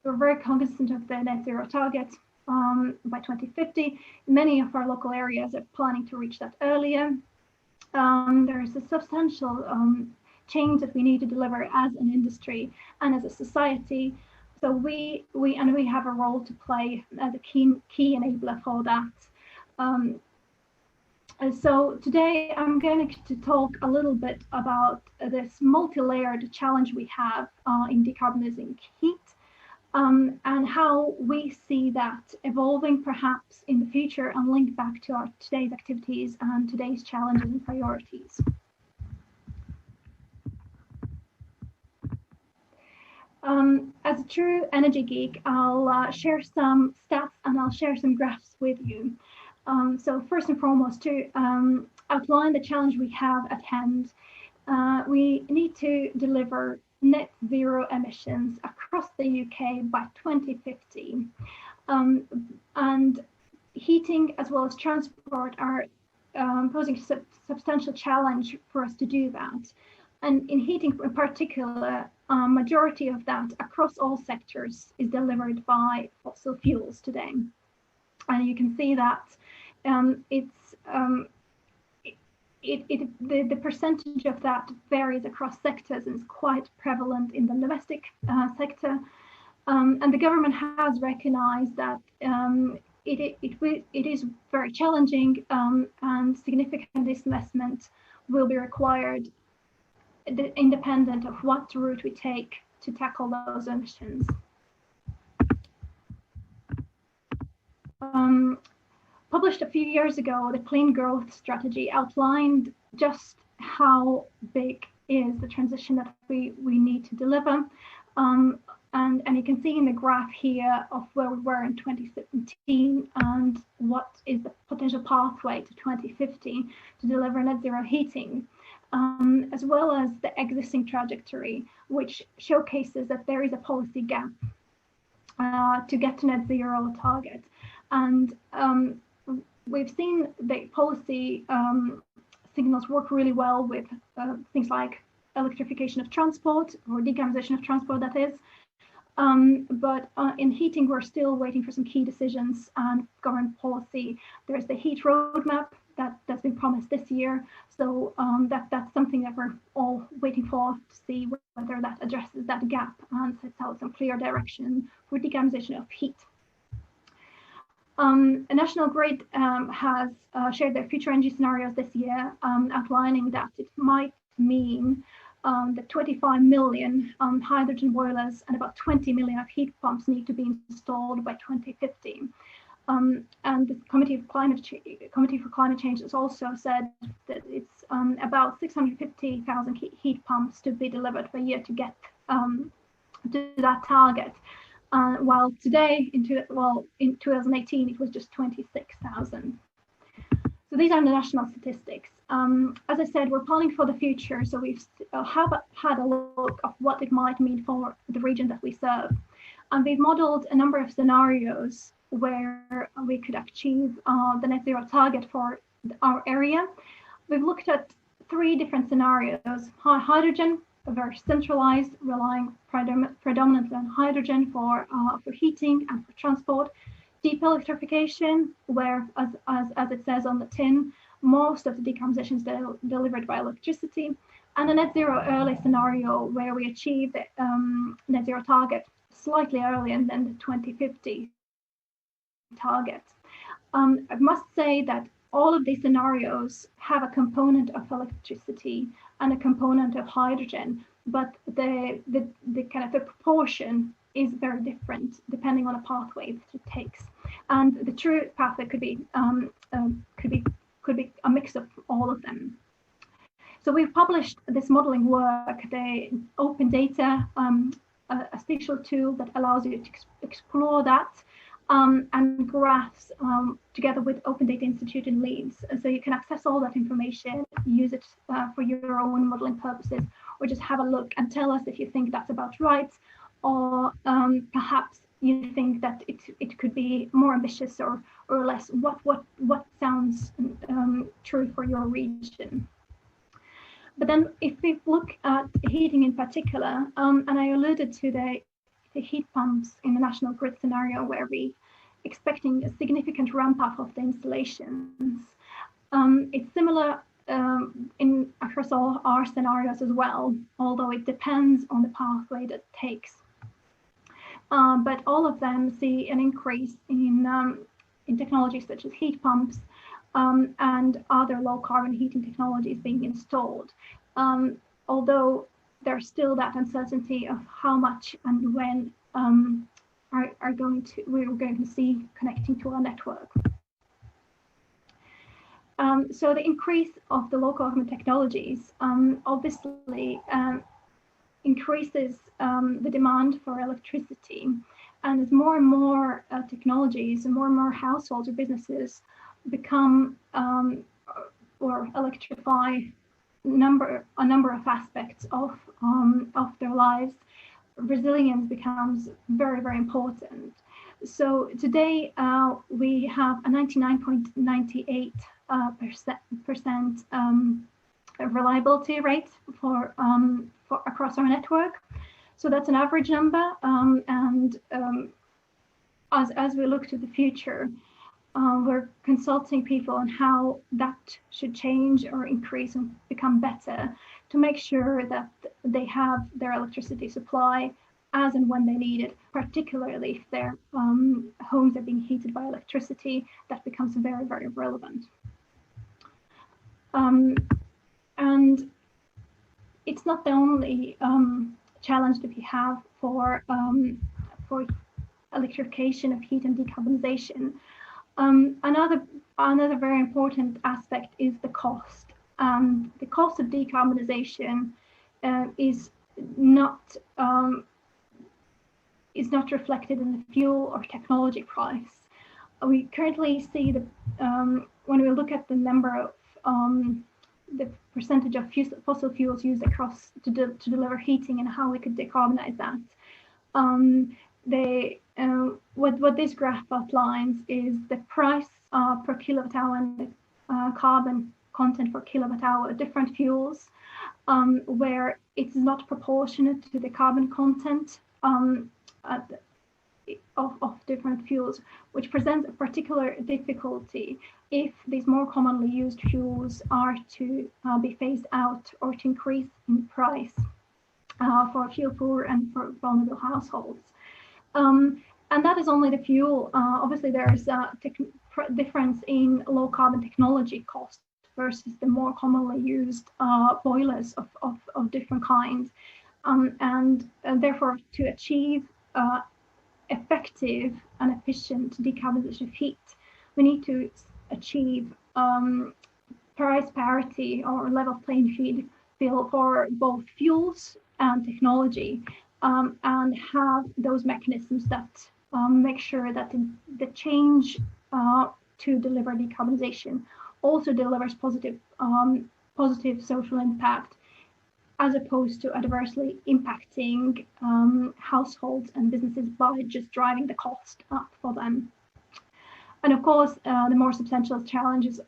very cognizant of the net zero target. By 2050, many of our local areas are planning to reach that earlier. There is a substantial change that we need to deliver as an industry and as a society. So we have a role to play as a key enabler for that. So today I'm going to talk a little bit about this multi-layered challenge we have in decarbonizing heat, and how we see that evolving perhaps in the future and link back to our today's activities and today's challenges and priorities. As a true energy geek, I'll share some stats and I'll share some graphs with you. So first and foremost, to outline the challenge we have at hand, we need to deliver net zero emissions across the UK by 2050. And heating as well as transport are posing a substantial challenge for us to do that. And in heating in particular, majority of that across all sectors is delivered by fossil fuels today. And you can see that the percentage of that varies across sectors and is quite prevalent in the domestic sector. And the government has recognized that it is very challenging, and significant investment will be required independent of what route we take to tackle those emissions. Published a few years ago, the Clean Growth Strategy outlined just how big is the transition that we need to deliver. And you can see in the graph here of where we were in 2017 and what is the potential pathway to 2050 to deliver net zero heating, as well as the existing trajectory, which showcases that there is a policy gap to get to net zero target. And we've seen the policy signals work really well with things like electrification of transport, or decarbonization of transport, that is. But in heating, we're still waiting for some key decisions and government policy. There's the heat roadmap that's been promised this year. So that's something that we're all waiting for to see whether that addresses that gap and sets out some clear direction for decarbonization of heat. A National Grid has shared their future energy scenarios this year, outlining that it might mean that 25 million hydrogen boilers and about 20 million of heat pumps need to be installed by 2050. And the Committee for Climate Change has also said that it's about 650,000 heat pumps to be delivered per year to get to that target. While today, in 2018, it was just 26,000. So these are the national statistics. As I said, we're planning for the future, so we've have had a look of what it might mean for the region that we serve. And we've modeled a number of scenarios where we could achieve the net zero target for our area. We've looked at 3 different scenarios: hydrogen, very centralized, relying predominantly on hydrogen for heating and for transport; deep electrification, where, as it says on the tin, most of the decarbonization is delivered by electricity; and a net zero early scenario where we achieve the net zero target slightly earlier than the 2050 target. I must say that all of these scenarios have a component of electricity and a component of hydrogen, but the kind of the proportion is very different depending on the pathway that it takes. And the true pathway could be a mix of all of them. So we've published this modeling work, the open data, a spatial tool that allows you to explore that, and graphs together with Open Data Institute in Leeds. So you can access all that information, use it for your own modeling purposes, or just have a look and tell us if you think that's about right, or perhaps you think that it could be more ambitious or less. What sounds true for your region? But then if we look at heating in particular, and I alluded to the heat pumps in the National Grid scenario, where we expecting a significant ramp up of the installations. It's similar across all our scenarios as well, although it depends on the pathway that it takes. But all of them see an increase in technologies such as heat pumps and other low carbon heating technologies being installed. Although there's still that uncertainty of how much and when we're going to see connecting to our network. So the increase of the low carbon technologies obviously increases the demand for electricity, and as more and more technologies and more households or businesses become or electrify a number of aspects of their lives, resilience becomes very, very important. So today we have a 99.98% reliability rate for across our network. So that's an average number, and as we look to the future, we're consulting people on how that should change or increase and become better to make sure that they have their electricity supply as and when they need it, particularly if their homes are being heated by electricity. That becomes very, very relevant. And it's not the only challenge that we have for electrification of heat and decarbonization. Another very important aspect is the cost. The cost of decarbonization is not reflected in the fuel or technology price. We currently see that when we look at the number of the percentage of fossil fuels used across to deliver heating and how we could decarbonize that. What this graph outlines is the price per kilowatt hour and the carbon content per kilowatt hour of different fuels, where it's not proportionate to the carbon content of different fuels, which presents a particular difficulty if these more commonly used fuels are to be phased out or to increase in price for fuel poor and for vulnerable households. And that is only the fuel. Obviously, there is a difference in low carbon technology cost versus the more commonly used boilers of different kinds. And therefore, to achieve effective and efficient decarbonization of heat, we need to achieve price parity or level playing field for both fuels and technology, and have those mechanisms that make sure that the change to deliver decarbonization also delivers positive social impact, as opposed to adversely impacting households and businesses by just driving the cost up for them. And of course, the more substantial challenge is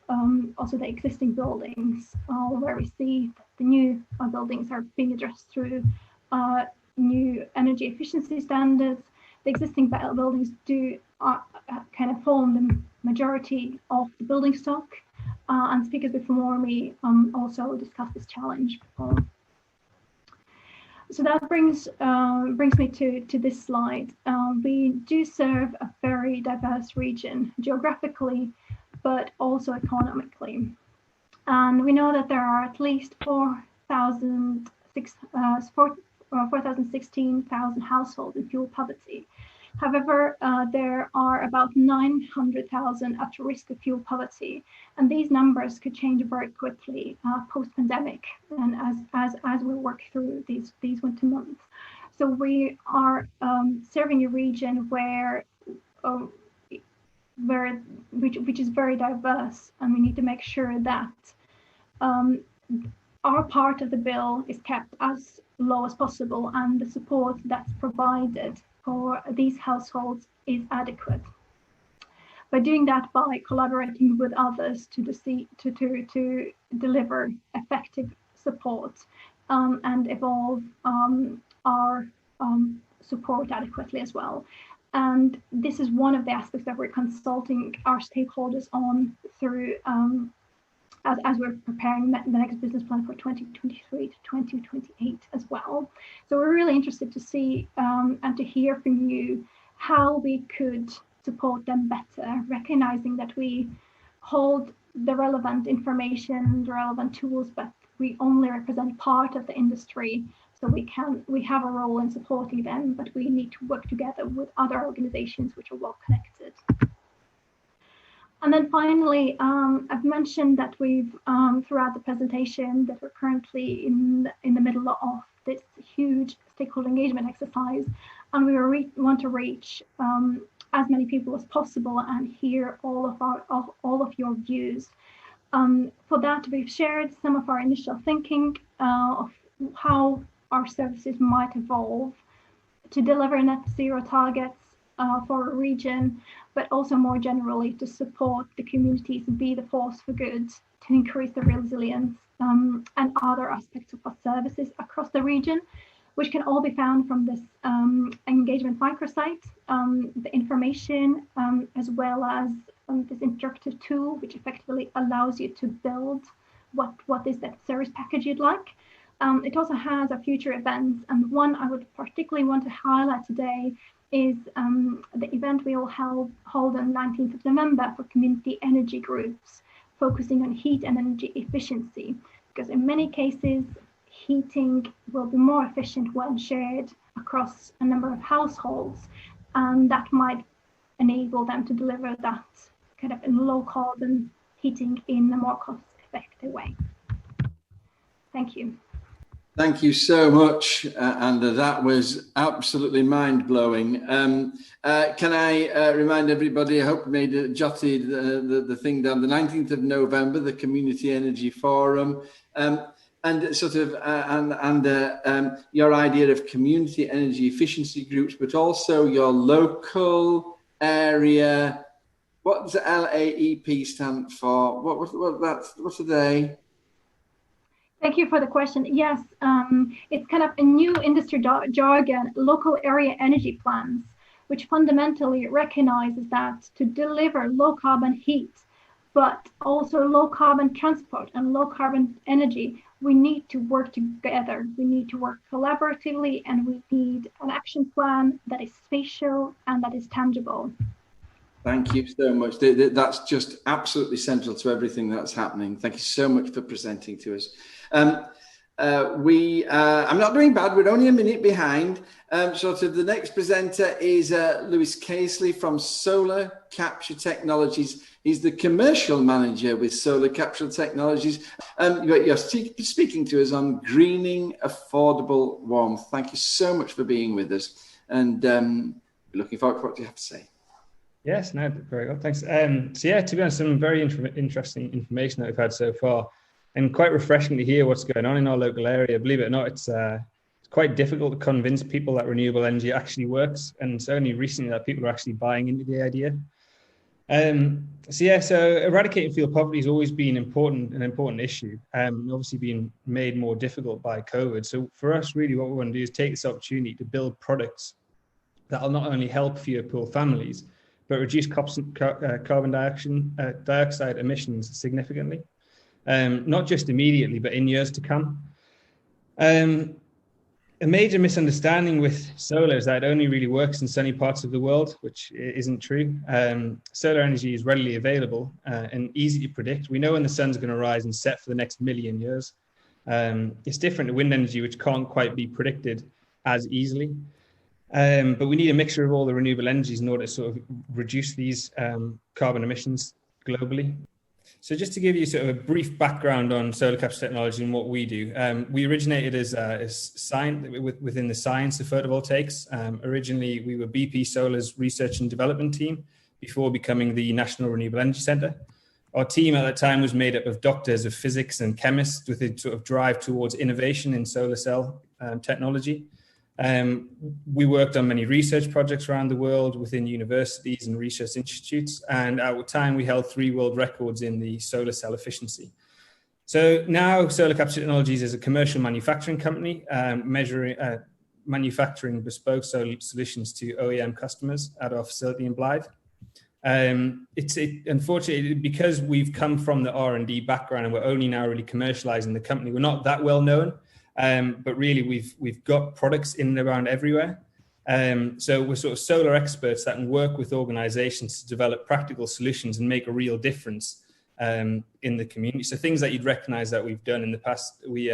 also the existing buildings, where we see that the new buildings are being addressed through new energy efficiency standards. The existing buildings do kind of form the majority of the building stock, and speakers before me also discussed this challenge before. So that brings me to this slide. We do serve a very diverse region geographically, but also economically. And we know that there are at least 416,000 households in fuel poverty. However, there are about 900,000 at risk of fuel poverty, and these numbers could change very quickly post-pandemic, and as we work through these winter months. So we are serving a region which is very diverse, and we need to make sure that our part of the bill is kept as low as possible, and the support that's provided for these households is adequate. By doing that, by collaborating with others to deliver effective support and evolve our support adequately as well. And this is one of the aspects that we're consulting our stakeholders on through as we're preparing the next business plan for 2023 to 2028 as well. So we're really interested to see and to hear from you how we could support them better, recognizing that we hold the relevant information, the relevant tools, but we only represent part of the industry. So we have a role in supporting them, but we need to work together with other organizations which are well connected. And then finally, I've mentioned that we've throughout the presentation that we're currently in the middle of this huge stakeholder engagement exercise, and we want to reach as many people as possible and hear all of your views. For that, we've shared some of our initial thinking of how our services might evolve to deliver net zero targets for a region, but also more generally to support the communities and be the force for good to increase the resilience and other aspects of our services across the region, which can all be found from this engagement microsite, the information, as well as this interactive tool, which effectively allows you to build what is that service package you'd like. It also has our future events, and one I would particularly want to highlight today is the event we will hold on 19th of November for community energy groups, focusing on heat and energy efficiency, because in many cases, heating will be more efficient when shared across a number of households, and that might enable them to deliver that kind of in low carbon heating in a more cost effective way. Thank you. Thank you so much, Anda. That was absolutely mind-blowing. Can I remind everybody, I hope you made jotted the thing down, the 19th of November, the Community Energy Forum, and sort of, your idea of community energy efficiency groups, but also your local area. What does LAEP stand for? What are they? Thank you for the question. Yes, it's kind of a new industry jargon, local area energy plans, which fundamentally recognizes that to deliver low carbon heat, but also low carbon transport and low carbon energy, we need to work together. We need to work collaboratively, and we need an action plan that is spatial and that is tangible. Thank you so much. That's just absolutely central to everything that's happening. Thank you so much for presenting to us. I'm not doing bad. We're only a minute behind. Sort of the next presenter is Lewis Casely from Solar Capture Technologies. He's the commercial manager with Solar Capture Technologies. You're speaking to us on greening affordable warmth. Thank you so much for being with us, and looking forward to what you have to say. Yes, no, very good, thanks. So yeah, to be honest, some very interesting information that we've had so far, and quite refreshing to hear what's going on in our local area. Believe it or not, it's quite difficult to convince people that renewable energy actually works, and it's only recently that people are actually buying into the idea. So eradicating fuel poverty has always been an important issue, obviously being made more difficult by COVID. So for us, really what we want to do is take this opportunity to build products that will not only help fewer poor families, but reduce carbon dioxide emissions significantly, not just immediately, but in years to come. A major misunderstanding with solar is that it only really works in sunny parts of the world, which isn't true. Solar energy is readily available and easy to predict. We know when the sun's going to rise and set for the next million years. It's different to wind energy, which can't quite be predicted as easily. But we need a mixture of all the renewable energies in order to sort of reduce these carbon emissions globally. So just to give you sort of a brief background on solar capture technology and what we do, we originated as science within the science of photovoltaics. Originally, we were BP Solar's research and development team before becoming the National Renewable Energy Centre. Our team at that time was made up of doctors of physics and chemists with a sort of drive towards innovation in solar cell technology. We worked on many research projects around the world within universities and research institutes, and at the time we held 3 world records in the solar cell efficiency. So now Solar Capture Technologies is a commercial manufacturing company, manufacturing bespoke solar solutions to OEM customers at our facility in Blythe. Unfortunately, because we've come from the R&D background and we're only now really commercializing the company, we're not that well known, but really we've got products in and around everywhere. So we're sort of solar experts that can work with organizations to develop practical solutions and make a real difference in the community. So things that you'd recognize that we've done in the past, we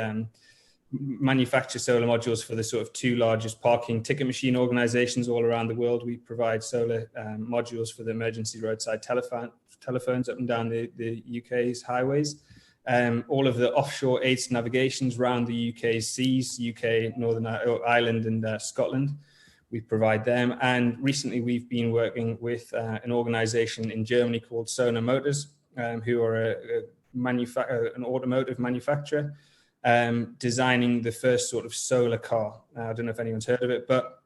manufacture solar modules for the sort of 2 largest parking ticket machine organizations all around the world. We provide solar modules for the emergency roadside telephones up and down the UK's highways. All of the offshore aids to navigations around the UK's seas, UK, Northern Ireland and Scotland. We provide them. And recently we've been working with an organization in Germany called Sonar Motors, who are an automotive manufacturer, designing the first sort of solar car. I don't know if anyone's heard of it, but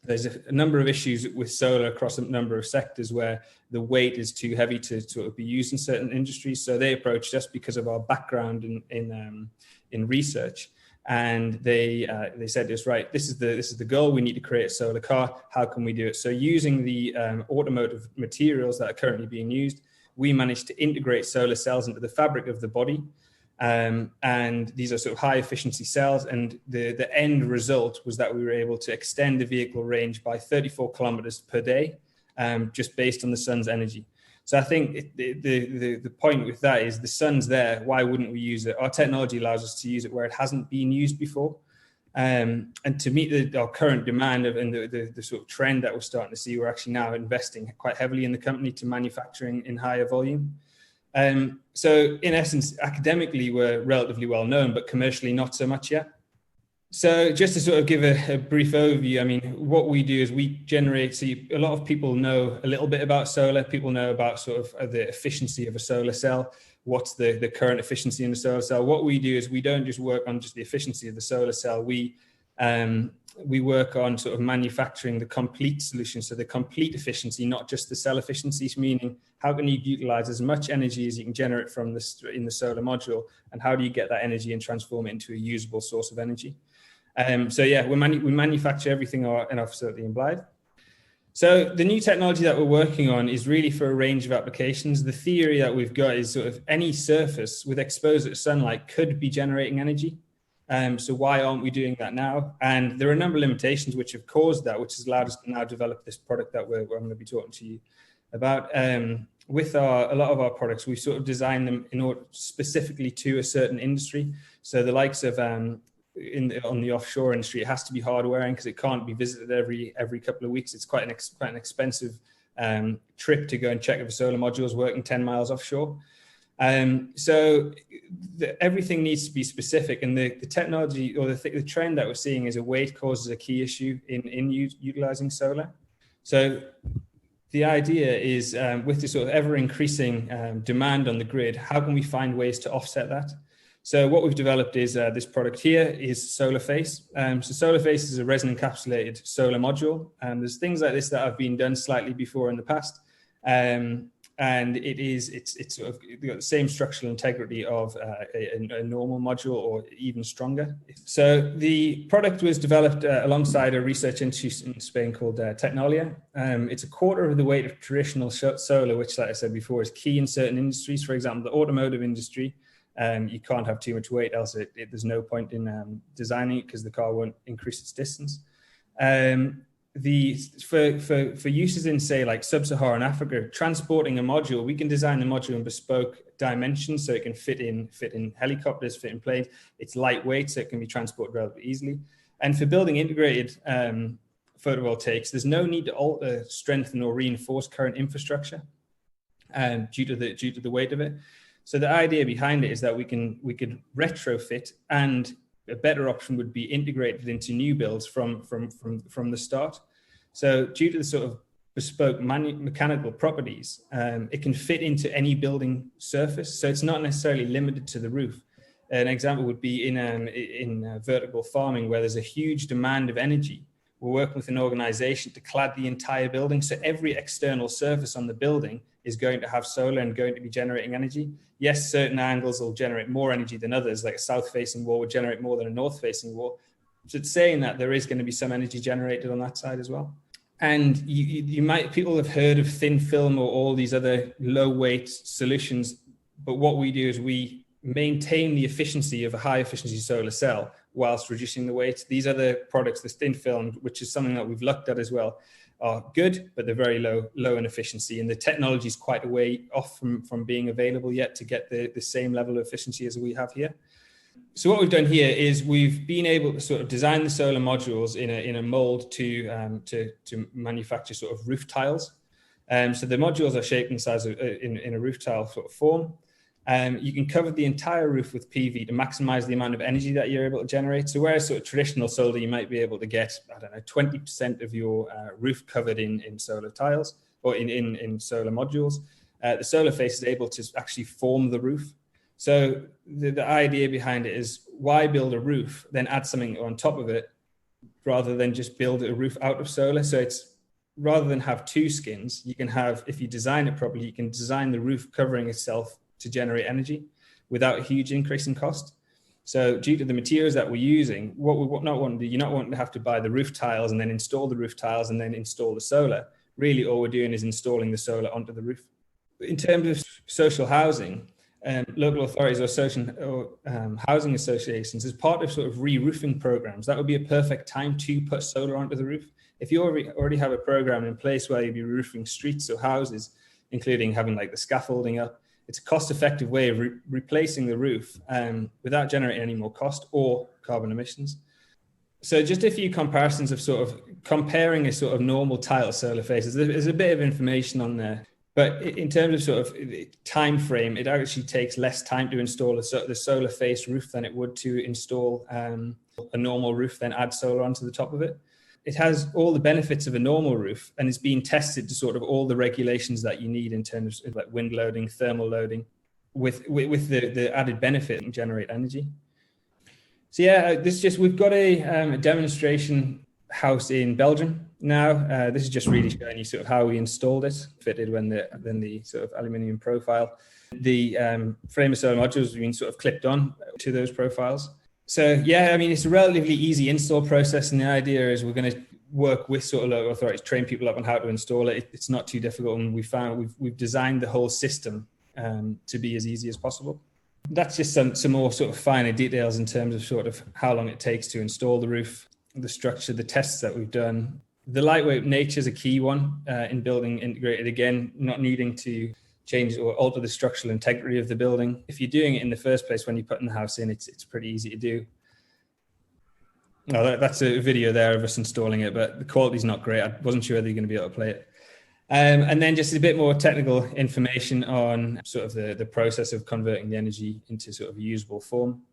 there's a number of issues with solar across a number of sectors where the weight is too heavy to sort of be used in certain industries. So they approached us because of our background in research. And they said to us, right, this is the goal. We need to create a solar car. How can we do it? So using the automotive materials that are currently being used, we managed to integrate solar cells into the fabric of the body. And these are sort of high efficiency cells. And the end result was that we were able to extend the vehicle range by 34 kilometers per day, just based on the sun's energy. So I think the point with that is the sun's there. Why wouldn't we use it? Our technology allows us to use it where it hasn't been used before. And to meet our current demand and the sort of trend that we're starting to see, we're actually now investing quite heavily in the company to manufacturing in higher volume. So in essence, academically, we're relatively well known, but commercially not so much yet. So just to sort of give a brief overview, I mean, what we do is we generate, a lot of people know a little bit about solar. People know about sort of the efficiency of a solar cell. What's the current efficiency in the solar cell? What we do is we don't just work on just the efficiency of the solar cell. We work on sort of manufacturing the complete solution. So the complete efficiency, not just the cell efficiency, meaning how can you utilize as much energy as you can generate from in the solar module, and how do you get that energy and transform it into a usable source of energy? So yeah, we manufacture everything in our facility in Blythe. So the new technology that we're working on is really for a range of applications. The theory that we've got is sort of any surface with exposure to sunlight could be generating energy. So why aren't we doing that now? And there are a number of limitations which have caused that, which has allowed us to now develop this product that I'm going to be talking to you about. With a lot of our products, we sort of designed them in order specifically to a certain industry. So the likes of on the offshore industry, it has to be hard wearing because it can't be visited every couple of weeks. It's quite an expensive trip to go and check if a solar module is working 10 miles offshore. So everything needs to be specific, and the technology or the trend that we're seeing is weight causes a key issue in utilizing solar. So the idea is with the sort of ever increasing demand on the grid, how can we find ways to offset that? So what we've developed is this product here is Solar Face. So Solar Face is a resin encapsulated solar module. There's things like this that have been done slightly before in the past. And it's sort of got the same structural integrity of a normal module, or even stronger. So the product was developed alongside a research institute in Spain called Technolia. It's a quarter of the weight of traditional solar, which, like I said before, is key in certain industries. For example, the automotive industry. You can't have too much weight, else there's no point in designing it because the car won't increase its distance. For uses in, say, like sub-Saharan Africa, transporting a module, we can design the module in bespoke dimensions so it can fit in helicopters, fit in planes. It's lightweight, so it can be transported relatively easily. And for building integrated photovoltaics, there's no need to alter, strengthen, or reinforce current infrastructure due to the weight of it. So the idea behind it is that we could retrofit, and a better option would be integrated into new builds from the start. So due to the sort of bespoke mechanical properties, it can fit into any building surface. So it's not necessarily limited to the roof. An example would be in vertical farming, where there's a huge demand of energy. We're working with an organization to clad the entire building. So every external surface on the building is going to have solar and going to be generating energy. Yes, certain angles will generate more energy than others, like a south-facing wall would generate more than a north-facing wall. So it's saying that there is going to be some energy generated on that side as well. And people have heard of thin film or all these other low weight solutions. But what we do is we maintain the efficiency of a high efficiency solar cell whilst reducing the weight. These other products, the thin film, which is something that we've looked at as well, are good, but they're very low in efficiency. And the technology is quite a way off from being available yet to get the same level of efficiency as we have here. So what we've done here is we've been able to sort of design the solar modules in a mold to manufacture sort of roof tiles. So the modules are shaped in size in a roof tile sort of form. You can cover the entire roof with PV to maximize the amount of energy that you're able to generate. So whereas sort of traditional solar, you might be able to get, 20% of your roof covered in solar tiles or in solar modules, the solar face is able to actually form the roof. So the idea behind it is, why build a roof, then add something on top of it, rather than just build a roof out of solar. So it's, rather than have two skins, you can have, if you design it properly, you can design the roof covering itself to generate energy without a huge increase in cost. So due to the materials that we're using, what we not want to do, you're not wanting to have to buy the roof tiles and then install the roof tiles and then install the solar. Really, all we're doing is installing the solar onto the roof. In terms of social housing, local authorities or housing associations, as part of sort of re-roofing programs, that would be a perfect time to put solar onto the roof. If you already have a program in place where you'd be roofing streets or houses, including having like the scaffolding up, it's a cost-effective way of replacing the roof without generating any more cost or carbon emissions. So just a few comparisons of sort of comparing a sort of normal tile solar face. There's a bit of information on there. But in terms of sort of time frame, it actually takes less time to install the solar face roof than it would to install a normal roof, then add solar onto the top of it. It has all the benefits of a normal roof, and it's being tested to sort of all the regulations that you need in terms of like wind loading, thermal loading, with the added benefit and generate energy. So yeah, we've got a demonstration house in Belgium now. This is just really showing you sort of how we installed it, fitted when the sort of aluminium profile. The frame of solar modules have been sort of clipped on to those profiles. So yeah, I mean, it's a relatively easy install process, and the idea is we're going to work with sort of local authorities, train people up on how to install it. It's not too difficult, and we've designed the whole system to be as easy as possible. That's just some more sort of finer details in terms of sort of how long it takes to install the roof, the structure, the tests that we've done. The lightweight nature is a key one in building integrated, again, not needing to change or alter the structural integrity of the building. If you're doing it in the first place when you're putting the house in, it's pretty easy to do. No, that's a video there of us installing it, but the quality's not great. I wasn't sure whether you're going to be able to play it. And then just a bit more technical information on sort of the process of converting the energy into sort of a usable form.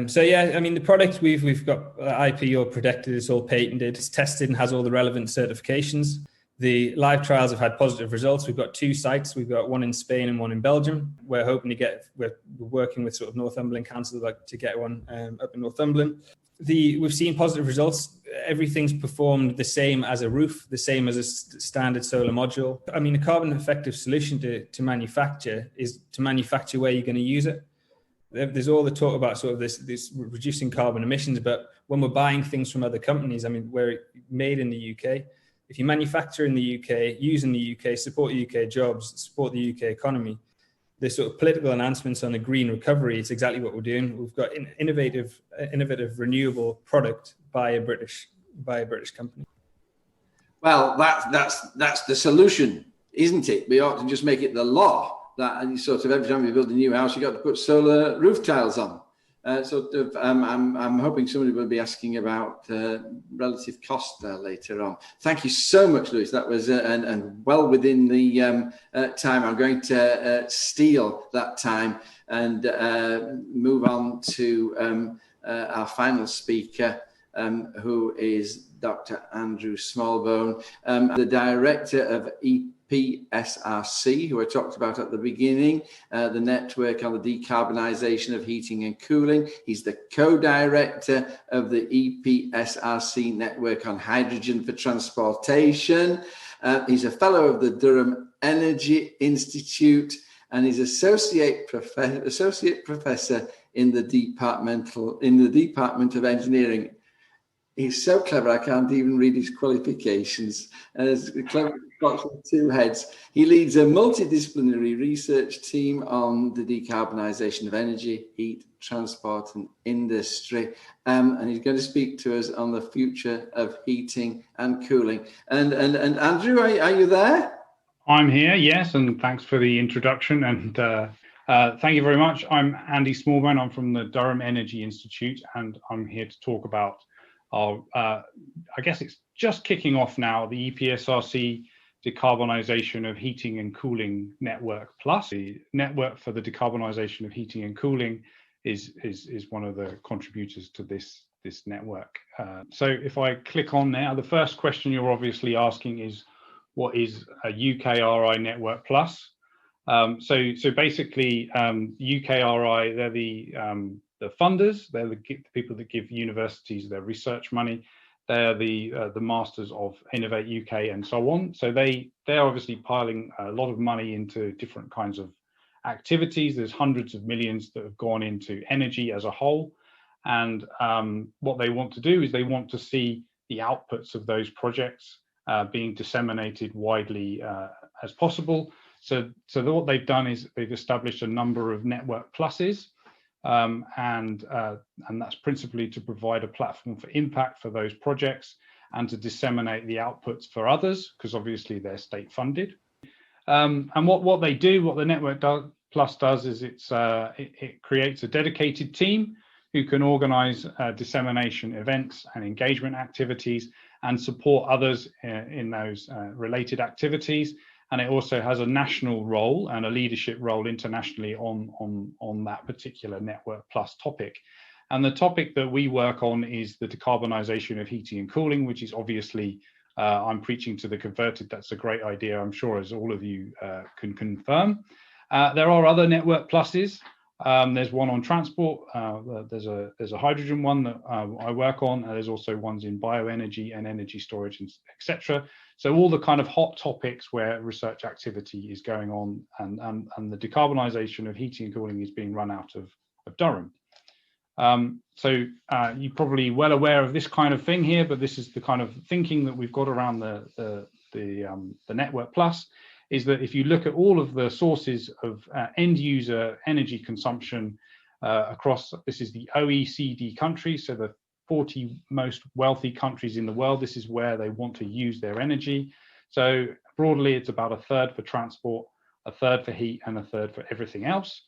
So yeah, I mean, the product we've got IP or protected, it's all patented, it's tested and has all the relevant certifications. The live trials have had positive results. We've got 2 sites. We've got one in Spain and one in Belgium. We're hoping to we're working with sort of Northumberland Council to get one up in Northumberland. We've seen positive results. Everything's performed the same as a roof, the same as a standard solar module. I mean, a carbon effective solution to manufacture is to manufacture where you're going to use it. There's all the talk about sort of this reducing carbon emissions, but when we're buying things from other companies, I mean, we're made in the UK. If you manufacture in the UK, use in the UK, support UK jobs, support the UK economy, the sort of political announcements on the green recovery, it's exactly what we're doing. We've got an innovative renewable product by a British company. Well, that's the solution, isn't it? We ought to just make it the law that you sort of every time you build a new house, you got to put solar roof tiles on. I'm hoping somebody will be asking about relative cost later on. Thank you so much, Lewis. That was and well within the time. I'm going to steal that time and move on to our final speaker, who is Dr. Andrew Smallbone, the director of EPSRC, who I talked about at the beginning, the network on the decarbonisation of heating and cooling. He's the co-director of the EPSRC network on hydrogen for transportation. He's a fellow of the Durham Energy Institute, and he's associate professor in the Department of Engineering. He's so clever, I can't even read his qualifications. As clever fox with two heads. He leads a multidisciplinary research team on the decarbonisation of energy, heat, transport and industry. And he's going to speak to us on the future of heating and cooling. And Andrew, are you there? I'm here, yes, and thanks for the introduction. And thank you very much. I'm Andy Smallbone. I'm from the Durham Energy Institute, and I'm here to talk about our, I guess it's just kicking off now, the EPSRC Decarbonisation of Heating and Cooling Network Plus. The network for the decarbonisation of heating and cooling is one of the contributors to this network. So if I click on there, the first question you're obviously asking is, what is a UKRI Network Plus? So basically, UKRI, they're the funders, they're the people that give universities their research money. They're the masters of Innovate UK and so on. So they're obviously piling a lot of money into different kinds of activities. There's hundreds of millions that have gone into energy as a whole. And what they want to do is they want to see the outputs of those projects being disseminated widely as possible. So what they've done is they've established a number of network pluses, and that's principally to provide a platform for impact for those projects and to disseminate the outputs for others, because obviously they're state funded. And what they do, what the Network Plus does, is it creates a dedicated team who can organize dissemination events and engagement activities and support others in those related activities. And it also has a national role and a leadership role internationally on that particular Network Plus topic. And the topic that we work on is the decarbonisation of heating and cooling, which is obviously, I'm preaching to the converted. That's a great idea, I'm sure, as all of you can confirm. There are other Network Pluses. There's one on transport, there's a hydrogen one that I work on, and there's also ones in bioenergy and energy storage, etc. So all the kind of hot topics where research activity is going on, and the decarbonisation of heating and cooling is being run out of Durham. So you're probably well aware of this kind of thing here, but this is the kind of thinking that we've got around the Network Plus. Is that if you look at all of the sources of end user energy consumption across, this is the OECD countries, so the 40 most wealthy countries in the world, this is where they want to use their energy. So broadly, it's about a third for transport, a third for heat, and a third for everything else.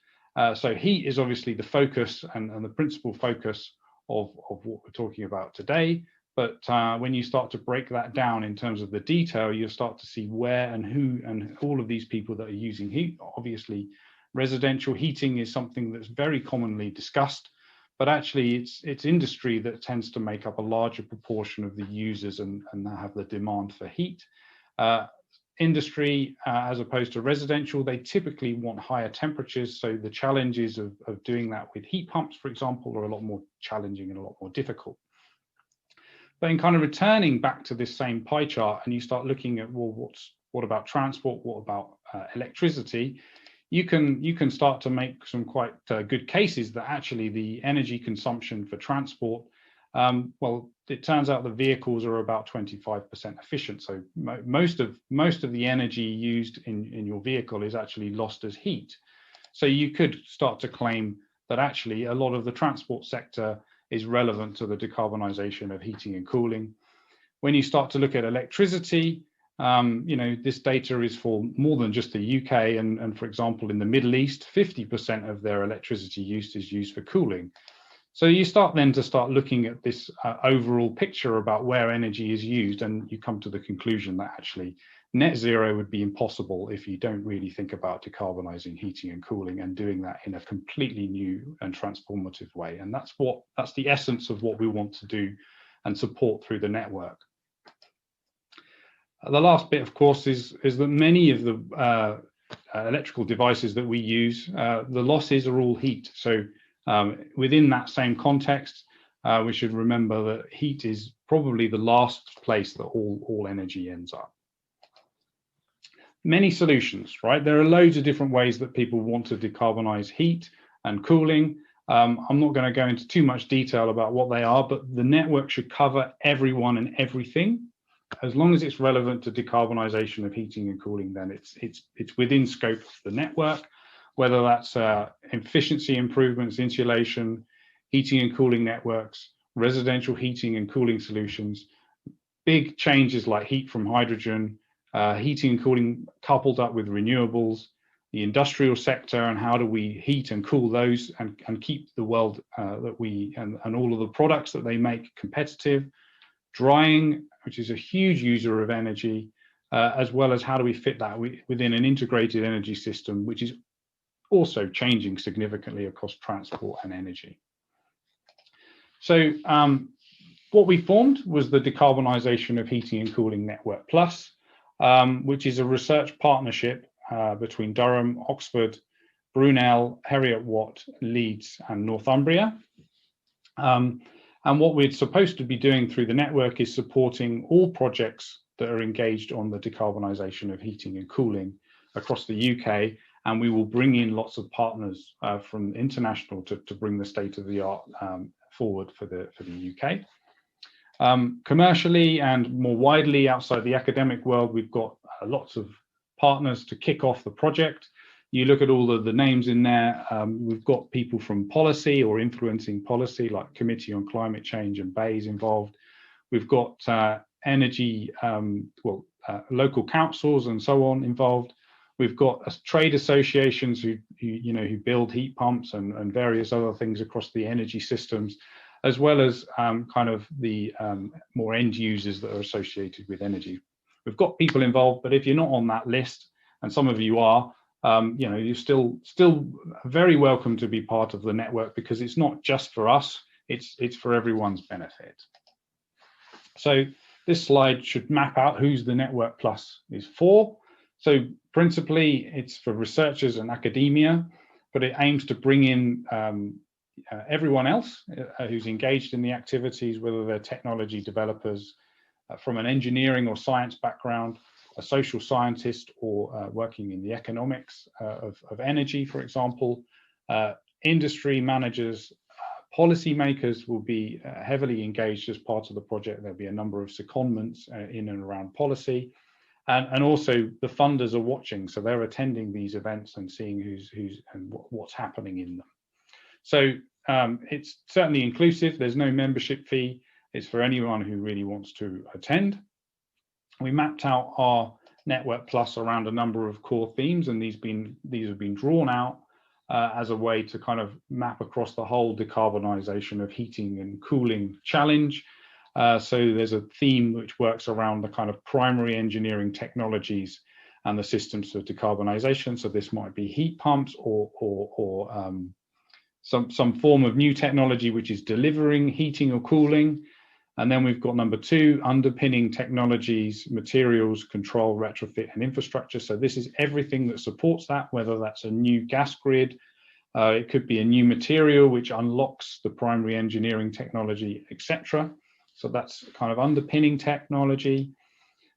So heat is obviously the focus and the principal focus of what we're talking about today. But when you start to break that down in terms of the detail, you'll start to see where and who and all of these people that are using heat. Obviously, residential heating is something that's very commonly discussed, but actually it's industry that tends to make up a larger proportion of the users and have the demand for heat. Industry, as opposed to residential, they typically want higher temperatures. So the challenges of doing that with heat pumps, for example, are a lot more challenging and a lot more difficult. But in kind of returning back to this same pie chart, and you start looking at, well, what about transport? What about electricity? You can start to make some quite good cases that actually the energy consumption for transport, well, it turns out the vehicles are about 25% efficient. So most of the energy used in your vehicle is actually lost as heat. So you could start to claim that actually a lot of the transport sector is relevant to the decarbonisation of heating and cooling. When you start to look at electricity, this data is for more than just the UK, and for example, in the Middle East, 50% of their electricity use is used for cooling. So you start looking at this overall picture about where energy is used, and you come to the conclusion that actually net zero would be impossible if you don't really think about decarbonising heating and cooling and doing that in a completely new and transformative way. And that's the essence of what we want to do and support through the network. The last bit, of course, is that many of the electrical devices that we use, the losses are all heat. So within that same context, we should remember that heat is probably the last place that all energy ends up. Many solutions, right? There are loads of different ways that people want to decarbonize heat and cooling. I'm not going to go into too much detail about what they are, but the network should cover everyone and everything. As long as it's relevant to decarbonisation of heating and cooling, then it's within scope of the network, whether that's efficiency improvements, insulation, heating and cooling networks, residential heating and cooling solutions, big changes like heat from hydrogen, heating and cooling coupled up with renewables, the industrial sector, and how do we heat and cool those and keep the world and all of the products that they make competitive, drying, which is a huge user of energy, as well as how do we fit that within an integrated energy system, which is also changing significantly across transport and energy. So what we formed was the Decarbonisation of Heating and Cooling Network Plus, which is a research partnership between Durham, Oxford, Brunel, Heriot-Watt, Leeds and Northumbria. And what we're supposed to be doing through the network is supporting all projects that are engaged on the decarbonisation of heating and cooling across the UK. And we will bring in lots of partners from international to bring the state of the art forward for the UK. Commercially and more widely outside the academic world, we've got lots of partners to kick off the project. You look at all of the names in there, we've got people from policy or influencing policy like Committee on Climate Change and BEIS involved. We've got energy, local councils and so on involved. We've got trade associations who build heat pumps and various other things across the energy systems, as well as kind of the more end users that are associated with energy. We've got people involved, but if you're not on that list, and some of you are, you're still very welcome to be part of the network, because it's not just for us, it's for everyone's benefit. So this slide should map out who's the Network Plus is for. So principally, it's for researchers and academia, but it aims to bring in everyone else who's engaged in the activities, whether they're technology developers from an engineering or science background, a social scientist, or working in the economics of energy, for example. Industry managers, policymakers will be heavily engaged as part of the project. There'll be a number of secondments in and around policy. And also the funders are watching, so they're attending these events and seeing who's and what's happening in them. So it's certainly inclusive. There's no membership fee. It's for anyone who really wants to attend. We mapped out our Network Plus around a number of core themes, and these have been drawn out as a way to kind of map across the whole decarbonisation of heating and cooling challenge. So there's a theme which works around the kind of primary engineering technologies and the systems for decarbonisation. So this might be heat pumps or some form of new technology which is delivering heating or cooling. And then we've got number 2, underpinning technologies, materials, control, retrofit and infrastructure. So this is everything that supports that, whether that's a new gas grid, it could be a new material which unlocks the primary engineering technology, etc. So that's kind of underpinning technology.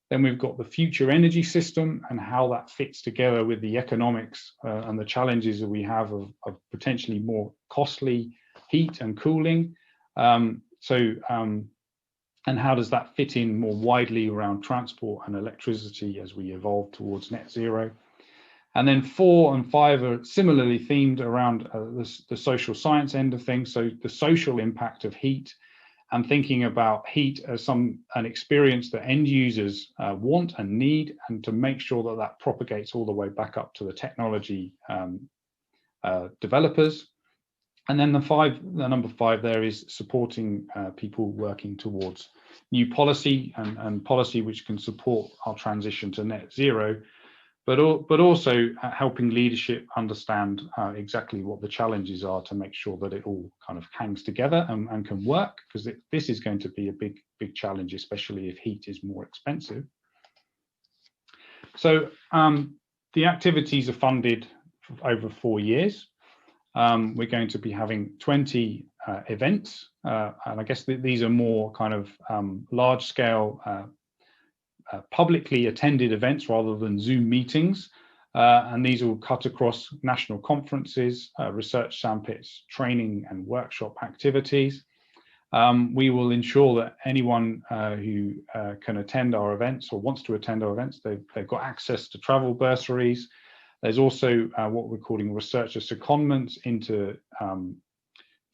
Then we've got the future energy system and how that fits together with the economics and the challenges that we have of potentially more costly heat and cooling. And how does that fit in more widely around transport and electricity as we evolve towards net zero? And then 4 and 5 are similarly themed around the social science end of things. So the social impact of heat, and thinking about heat as an experience that end users want and need, and to make sure that that propagates all the way back up to the technology developers. And then the number 5 there is supporting people working towards new policy and policy which can support our transition to net zero, but also helping leadership understand exactly what the challenges are to make sure that it all kind of hangs together and can work, because this is going to be a big challenge, especially if heat is more expensive. So the activities are funded for over 4 years. We're going to be having 20 events, and I guess these are more kind of large-scale publicly attended events rather than Zoom meetings. And these will cut across national conferences, research sandpits, training and workshop activities. We will ensure that anyone who can attend our events or wants to attend our events, they've got access to travel bursaries. There's also what we're calling researcher secondments into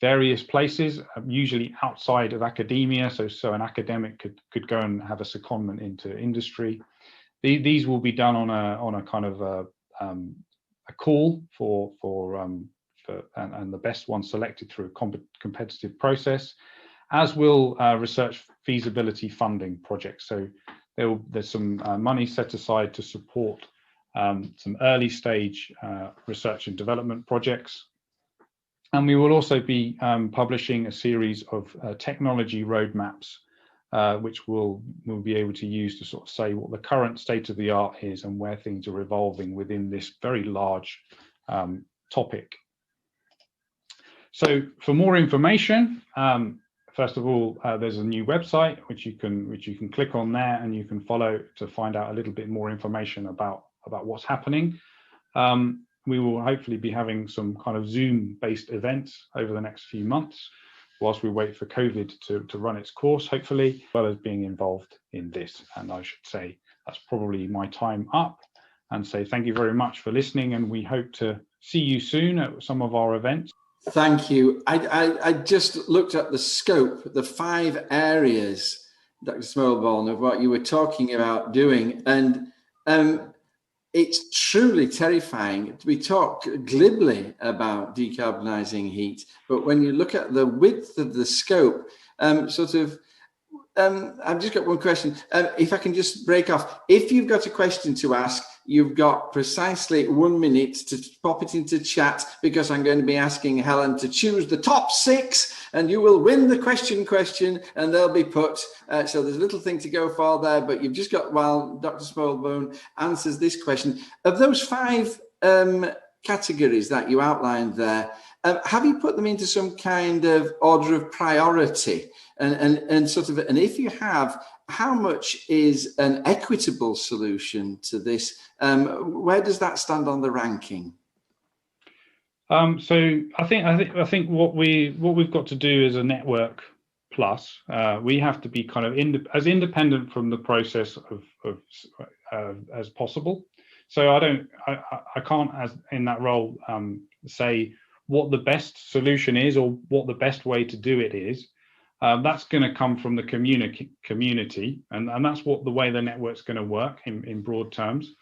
various places, usually outside of academia. So an academic could go and have a secondment into industry. These will be done on a kind of a call and the best one selected through a competitive process, as will research feasibility funding projects. So there's some money set aside to support some early stage research and development projects. And we will also be publishing a series of technology roadmaps, which we'll be able to use to sort of say what the current state of the art is and where things are evolving within this very large topic. So for more information, first of all, there's a new website which you can click on there, and you can follow to find out a little bit more information about what's happening. We will hopefully be having some kind of Zoom-based events over the next few months, whilst we wait for COVID to run its course, hopefully, as well as being involved in this. And I should say that's probably my time up, and say thank you very much for listening, and we hope to see you soon at some of our events. Thank you. I just looked at the scope, the 5 areas, Dr. Smallbone, of what you were talking about doing, and it's truly terrifying. We talk glibly about decarbonising heat, but when you look at the width of the scope, I've just got one question. If I can just break off, if you've got a question to ask, you've got precisely 1 minute to pop it into chat, because I'm going to be asking Helen to choose the top 6, and you will win the question, and they'll be put. So there's a little thing to go for there, but you've just got, while Dr. Smallbone answers this question, of those 5 categories that you outlined there, have you put them into some kind of order of priority? And sort of, and if you have, how much is an equitable solution to this? Where does that stand on the ranking? So I think what we've got to do as a network plus, we have to be kind of as independent from the process as possible. So I can't, as in that role, say what the best solution is or what the best way to do it is. That's going to come from the community, and that's what the way the network's going to work in broad terms.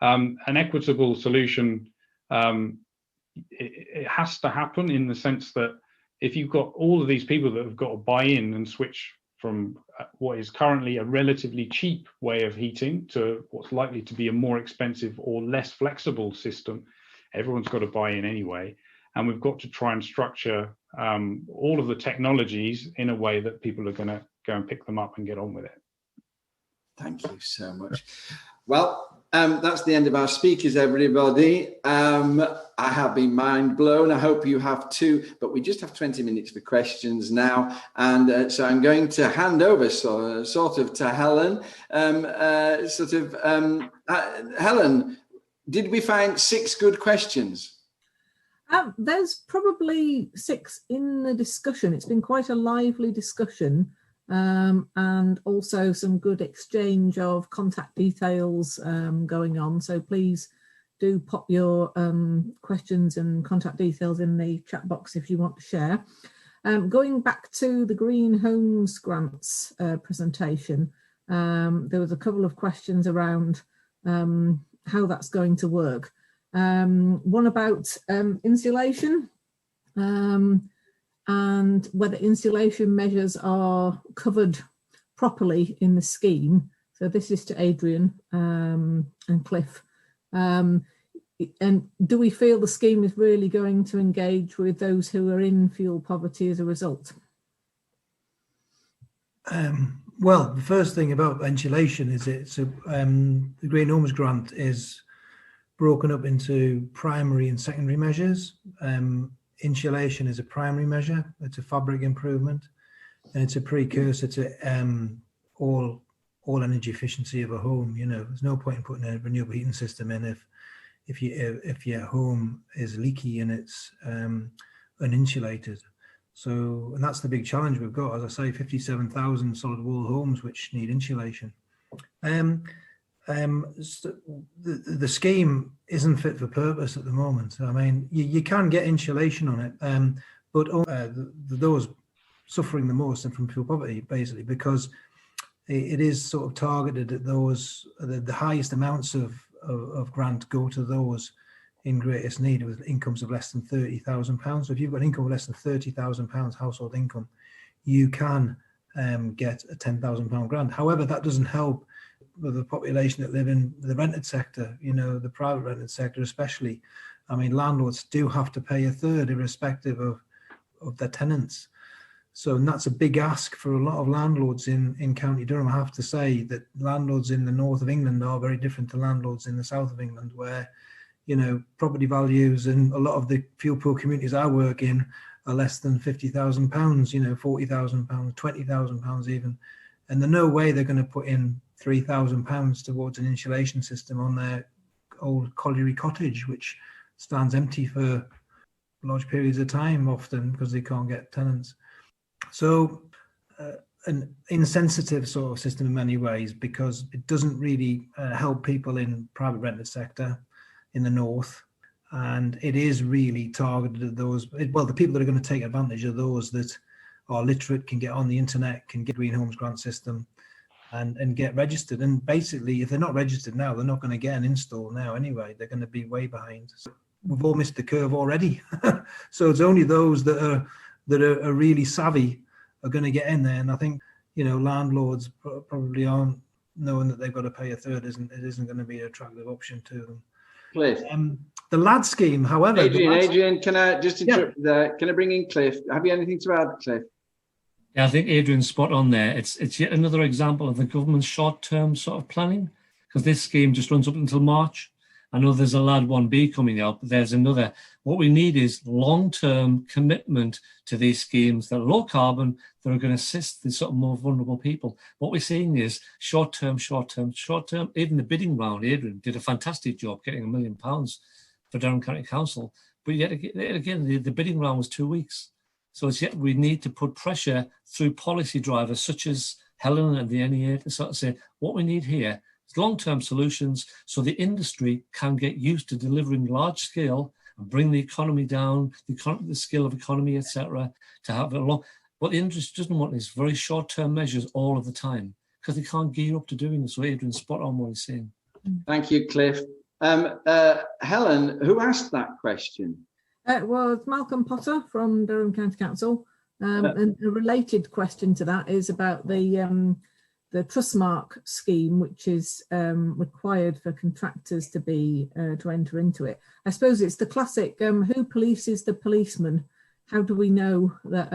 An equitable solution, it has to happen in the sense that if you've got all of these people that have got to buy in and switch from what is currently a relatively cheap way of heating to what's likely to be a more expensive or less flexible system, everyone's got to buy in anyway. And we've got to try and structure all of the technologies in a way that people are going to go and pick them up and get on with it. Thank you so much. Well, that's the end of our speakers, everybody. I have been mind blown. I hope you have too, but we just have 20 minutes for questions now. And so I'm going to hand over sort of to Helen. Helen, did we find 6 good questions? There's probably 6 in the discussion. It's been quite a lively discussion, and also some good exchange of contact details going on. So please do pop your questions and contact details in the chat box if you want to share. Going back to the Green Homes Grants presentation, there was a couple of questions around how that's going to work. One about insulation and whether insulation measures are covered properly in the scheme. So this is to Adrian and Cliff. And do we feel the scheme is really going to engage with those who are in fuel poverty as a result? Well, the first thing about insulation is the Green Homes Grant is broken up into primary and secondary measures. Insulation is a primary measure. It's a fabric improvement, and it's a precursor to all energy efficiency of a home. You know, there's no point in putting a renewable heating system in if your home is leaky and it's uninsulated. So, and that's the big challenge we've got, as I say, 57,000 solid wall homes which need insulation. So the scheme isn't fit for purpose at the moment. I mean, you can get insulation on it, but those suffering the most and from fuel poverty, basically, because it is sort of targeted at those, the highest amounts of grant go to those in greatest need with incomes of less than £30,000. So if you've got an income of less than £30,000 household income, you can get a £10,000 grant. However, that doesn't help with the population that live in the rented sector, you know, the private rented sector especially. I mean, landlords do have to pay a third irrespective of their tenants. So, and that's a big ask for a lot of landlords in County Durham. I have to say that landlords in the north of England are very different to landlords in the south of England, where, you know, property values in a lot of the fuel poor communities I work in are less than £50,000, you know, £40,000, £20,000 even. And there's no way they're going to put in £3,000 towards an insulation system on their old colliery cottage, which stands empty for large periods of time often because they can't get tenants. So an insensitive sort of system in many ways, because it doesn't really help people in private rented sector in the north, and it is really targeted at those, well, the people that are going to take advantage of those that are literate, can get on the internet, can get Green Homes grant system and get registered. And basically, if they're not registered now, they're not going to get an install now anyway. They're going to be way behind. So we've all missed the curve already. So it's only those that are really savvy are going to get in there. And I think, you know, landlords probably aren't knowing that they've got to pay a third. It isn't going to be an attractive option to them. Cliff. The lad scheme, however. Adrian, can I just interrupt there? Can I bring in Cliff? Have you anything to add, Cliff? Yeah, I think Adrian's spot on there. It's yet another example of the government's short-term sort of planning, because this scheme just runs up until March. I know there's a LAD 1B coming out, but there's another. What we need is long-term commitment to these schemes that are low carbon, that are going to assist the sort of more vulnerable people. What we're seeing is short-term. Even the bidding round, Adrian did a fantastic job getting £1 million for Durham County Council, but yet again, the bidding round was 2 weeks. So it's yet we need to put pressure through policy drivers such as Helen and the NEA to sort of say what we need here is long-term solutions so the industry can get used to delivering large scale and bring the economy down, the scale of economy, etc. to have it along. What the industry doesn't want is very short-term measures all of the time because they can't gear up to doing this. So Adrian's spot on what he's saying. Thank you, Cliff. Helen, who asked that question? Well, it's Malcolm Potter from Durham County Council. And a related question to that is about the Trustmark scheme, which is required for contractors to enter into it. I suppose it's the classic, who polices the policeman? How do we know that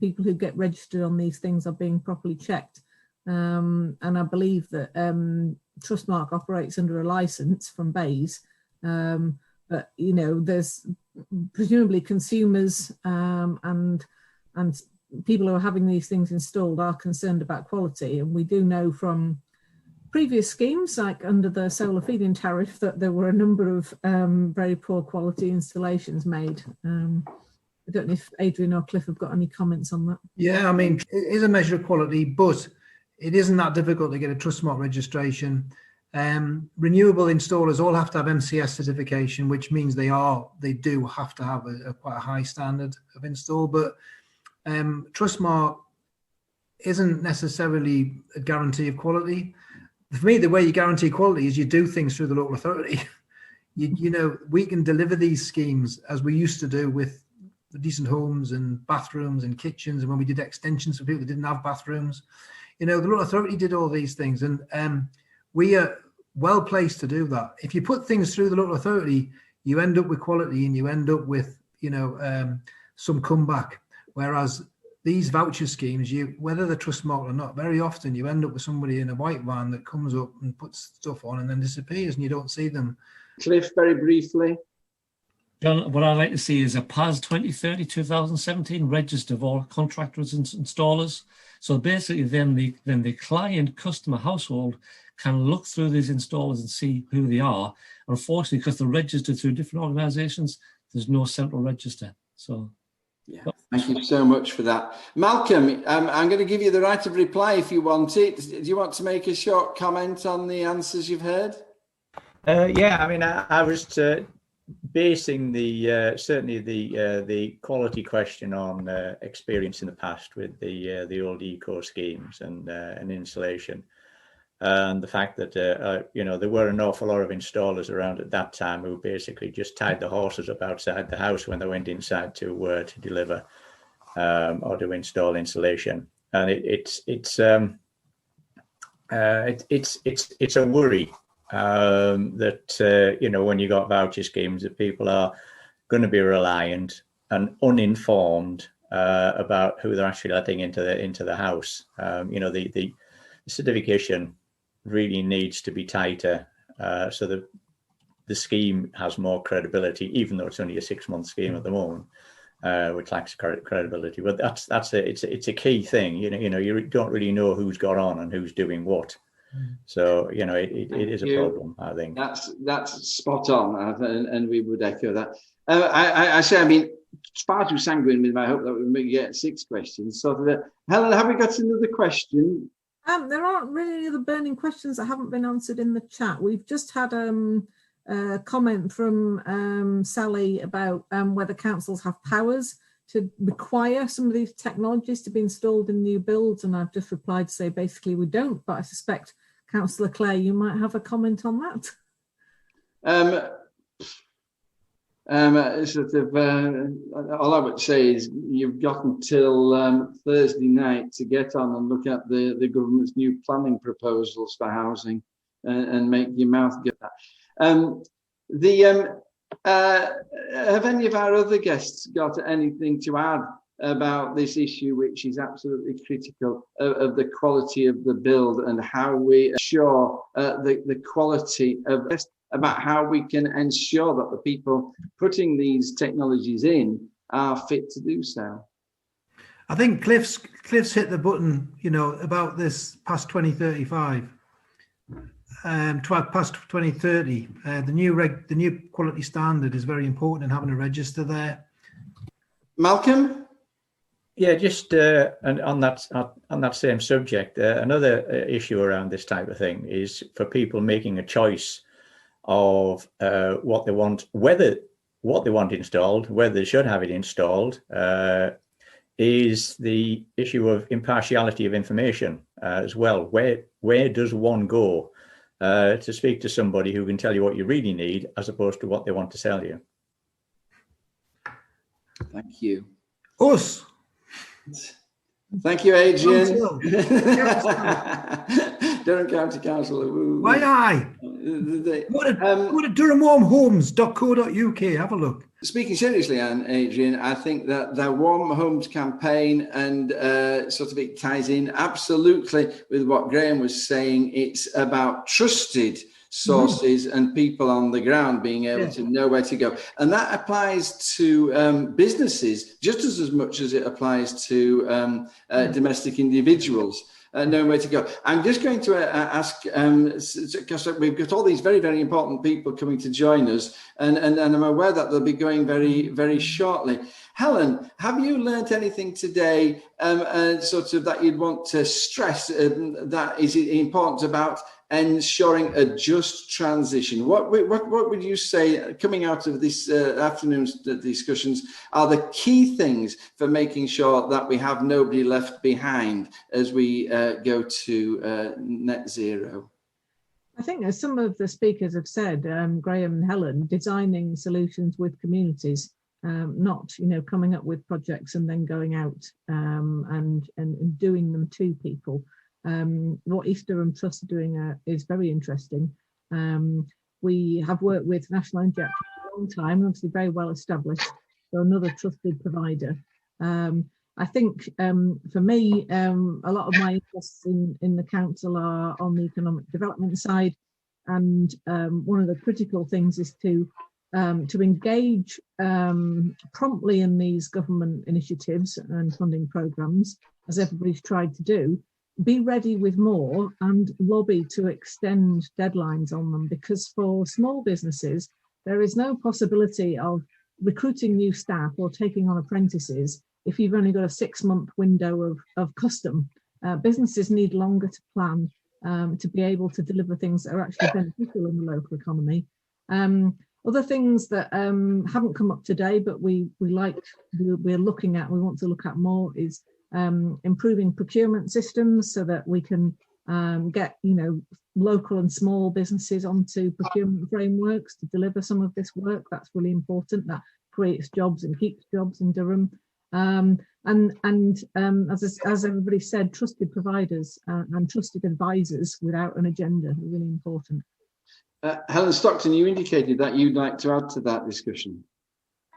people who get registered on these things are being properly checked? And I believe that Trustmark operates under a license from BEIS, but you know, there's presumably consumers and people who are having these things installed are concerned about quality. And we do know from previous schemes, like under the solar feed-in tariff, that there were a number of very poor quality installations made. I don't know if Adrian or Cliff have got any comments on that. Yeah, I mean, it is a measure of quality, but it isn't that difficult to get a Trustmark registration. Renewable installers all have to have MCS certification, which means they do have to have quite a high standard of install. But Trustmark isn't necessarily a guarantee of quality. For me, the way you guarantee quality is you do things through the local authority. You know, we can deliver these schemes as we used to do with the decent homes and bathrooms and kitchens, and when we did extensions for people that didn't have bathrooms. You know, the local authority did all these things, and we are well placed to do that. If you put things through the local authority, you end up with quality and you end up with, you know, some comeback. Whereas these voucher schemes, whether they're Trustmarked or not, very often you end up with somebody in a white van that comes up and puts stuff on and then disappears and you don't see them. Cliff, very briefly. John, what I'd like to see is a PAS 2030-2017 register of all contractors and installers. So basically then the client customer household can look through these installers and see who they are. Unfortunately, because they're registered through different organisations, there's no central register. So, yeah, thank you so much for that. Malcolm, I'm going to give you the right of reply if you want it. Do you want to make a short comment on the answers you've heard? Yeah, I mean, I was basing certainly the quality question on experience in the past with the old eco schemes and insulation, and the fact that there were an awful lot of installers around at that time who basically just tied the horses up outside the house when they went inside to deliver or to install insulation, and it's a worry. That when you got voucher schemes, that people are going to be reliant and uninformed about who they're actually letting into the house. The certification really needs to be tighter so that the scheme has more credibility, even though it's only a 6-month scheme at the moment, which lacks credibility. But it's a key thing. You don't really know who's got on and who's doing what. So it is a problem, I think. That's spot on, and we would echo that. I say, I mean, far too sanguine with my hope that we get 6 questions. So, Helen, have we got another question? There aren't really any other burning questions that haven't been answered in the chat. We've just had a comment from Sally about whether councils have powers to require some of these technologies to be installed in new builds, and I've just replied to say basically we don't, but I suspect Councillor Clare, you might have a comment on that. All I would say is you've got until Thursday night to get on and look at the government's new planning proposals for housing and make your mouth get that. Have any of our other guests got anything to add about this issue, which is absolutely critical of the quality of the build and how we ensure the quality of this, about how we can ensure that the people putting these technologies in are fit to do so? I think Cliff's hit the button, about this past 2035. Past 2030, the new quality standard is very important, and having a register there. Malcolm? Yeah, just and on that same subject, another issue around this type of thing is for people making a choice of what they want, what they want installed, whether they should have it installed, is the issue of impartiality of information as well. Where does one go to speak to somebody who can tell you what you really need as opposed to what they want to sell you? Thank you. Us. Thank you, Adrian. Durham County Council. Why aye? Go to durhamwarmhomes.co.uk. Have a look. Speaking seriously, Adrian, I think that the Warm Homes campaign and it ties in absolutely with what Graham was saying. It's about trusted sources and people on the ground being able to know where to go. And that applies to businesses just as much as it applies to domestic individuals. Knowing where to go. I'm just going to ask, because we've got all these very, very important people coming to join us, and I'm aware that they'll be going very, very shortly. Helen, have you learnt anything today that you'd want to stress that is important about ensuring a just transition? What would you say, coming out of this afternoon's discussions, are the key things for making sure that we have nobody left behind as we go to net zero? I think, as some of the speakers have said, Graham and Helen, designing solutions with communities, not coming up with projects and then going out and doing them to people. What East Durham Trust are doing is very interesting. We have worked with National Energy for a long time, obviously very well established, so another trusted provider. I think for me, a lot of my interests in the council are on the economic development side, and one of the critical things is to engage promptly in these government initiatives and funding programmes, as everybody's tried to do, be ready with more and lobby to extend deadlines on them, because for small businesses, there is no possibility of recruiting new staff or taking on apprentices if you've only got a 6-month window of custom. Businesses need longer to plan to be able to deliver things that are actually beneficial in the local economy. Other things that haven't come up today, but we're looking at, we want to look at more, is improving procurement systems so that we can get local and small businesses onto procurement frameworks to deliver some of this work. That's really important. That creates jobs and keeps jobs in Durham. As everybody said, trusted providers and trusted advisors without an agenda are really important. Helen Stockton, you indicated that you'd like to add to that discussion.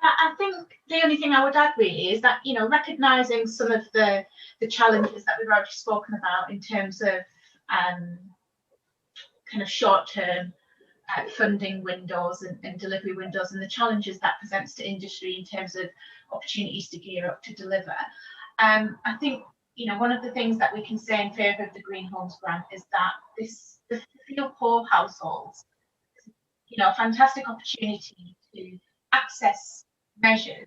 I think the only thing I would add really is that, recognising some of the challenges that we've already spoken about in terms of kind of short-term funding windows and delivery windows, and the challenges that presents to industry in terms of opportunities to gear up to deliver. I think, one of the things that we can say in favour of the Green Homes Grant is that the feel poor households, a fantastic opportunity to access measures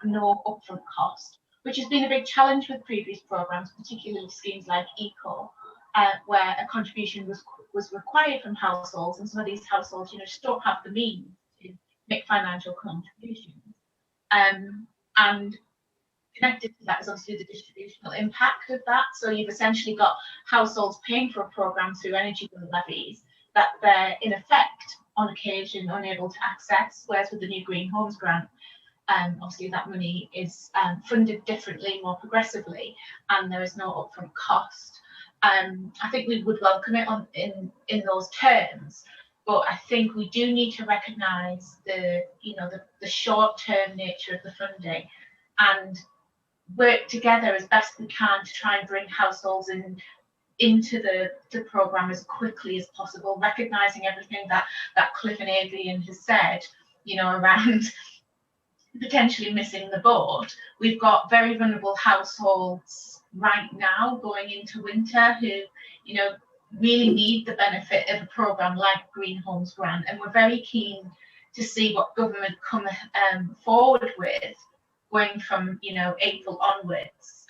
at no upfront cost, which has been a big challenge with previous programmes, particularly schemes like ECO, where a contribution was required from households, and some of these households, just don't have the means to make financial contributions. And connected to that is obviously the distributional impact of that. So you've essentially got households paying for a programme through energy bill levies that they're in effect on occasion unable to access, whereas with the new Green Homes Grant, obviously that money is funded differently, more progressively, and there is no upfront cost. I think we would welcome it in those terms, but I think we do need to recognise the short-term nature of the funding and work together as best we can to try and bring households into the programme as quickly as possible, recognising everything that Cliff and Adrian has said, around potentially missing the boat. We've got very vulnerable households right now going into winter who, really need the benefit of a programme like Green Homes Grant, and we're very keen to see what government come forward with going from April onwards,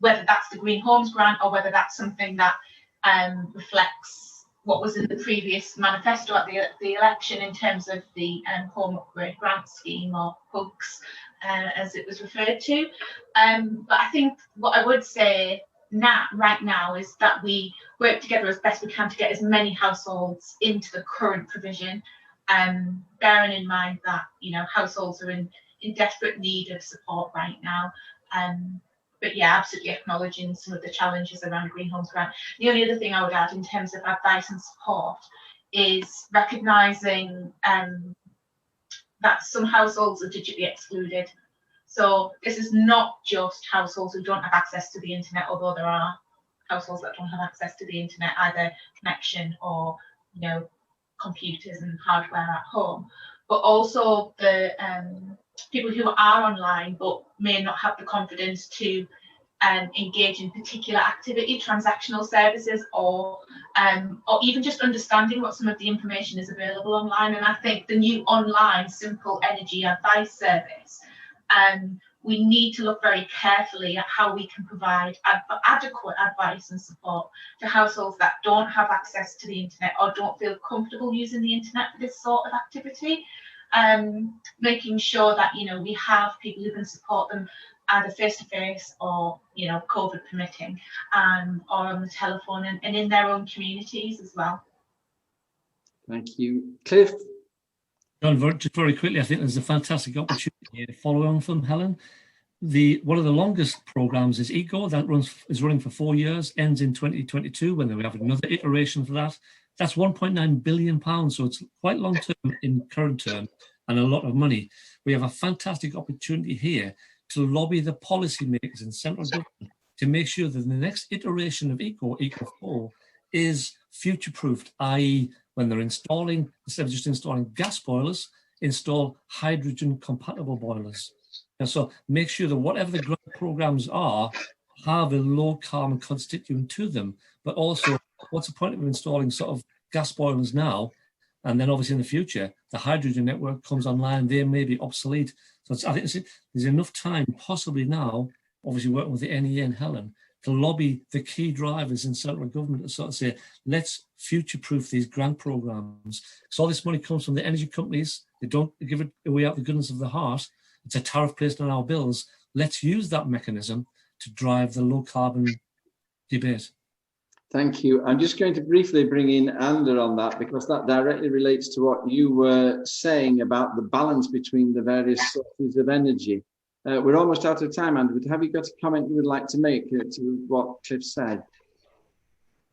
whether that's the Green Homes Grant or whether that's something that reflects what was in the previous manifesto at the election in terms of the Home Upgrade Grant Scheme, or HUGS as it was referred to. But I think what I would say right now is that we work together as best we can to get as many households into the current provision, bearing in mind that households are in desperate need of support right now. But yeah, absolutely acknowledging some of the challenges around the Green Homes Grant. The only other thing I would add in terms of advice and support is recognising that some households are digitally excluded. So this is not just households who don't have access to the internet, although there are households that don't have access to the internet, either connection or computers and hardware at home, but also the people who are online but may not have the confidence to engage in particular activity, transactional services, or even just understanding what some of the information is available online. And I think the new online simple energy advice service, we need to look very carefully at how we can provide adequate advice and support to households that don't have access to the internet or don't feel comfortable using the internet for this sort of activity. Making sure that we have people who can support them either face-to-face or COVID permitting, or on the telephone and in their own communities as well. Thank you. Cliff? John, just very quickly, I think there's a fantastic opportunity here to follow on from Helen. One of the longest programmes is ECO, that is running for 4 years, ends in 2022 when we have another iteration for that. That's £1.9 billion, so it's quite long term in current term and a lot of money. We have a fantastic opportunity here to lobby the policymakers in central government to make sure that the next iteration of ECO 4, is future-proofed, i.e. when they're installing, instead of just installing gas boilers, install hydrogen-compatible boilers. And so make sure that whatever the grant programmes are, have a low carbon constituent to them, but also what's the point of installing sort of gas boilers now, and then obviously in the future the hydrogen network comes online, they may be obsolete. So I think there's enough time possibly now, obviously working with the NEA and Helen, to lobby the key drivers in central government to sort of say, let's future-proof these grant programs. So all this money comes from the energy companies. They don't give it away out the goodness of their heart. It's a tariff placed on our bills. Let's use that mechanism to drive the low carbon debate. Thank you. I'm just going to briefly bring in Ander on that, because that directly relates to what you were saying about the balance between the various sources of energy. We're almost out of time, Ander, but have you got a comment you would like to make to what Cliff said?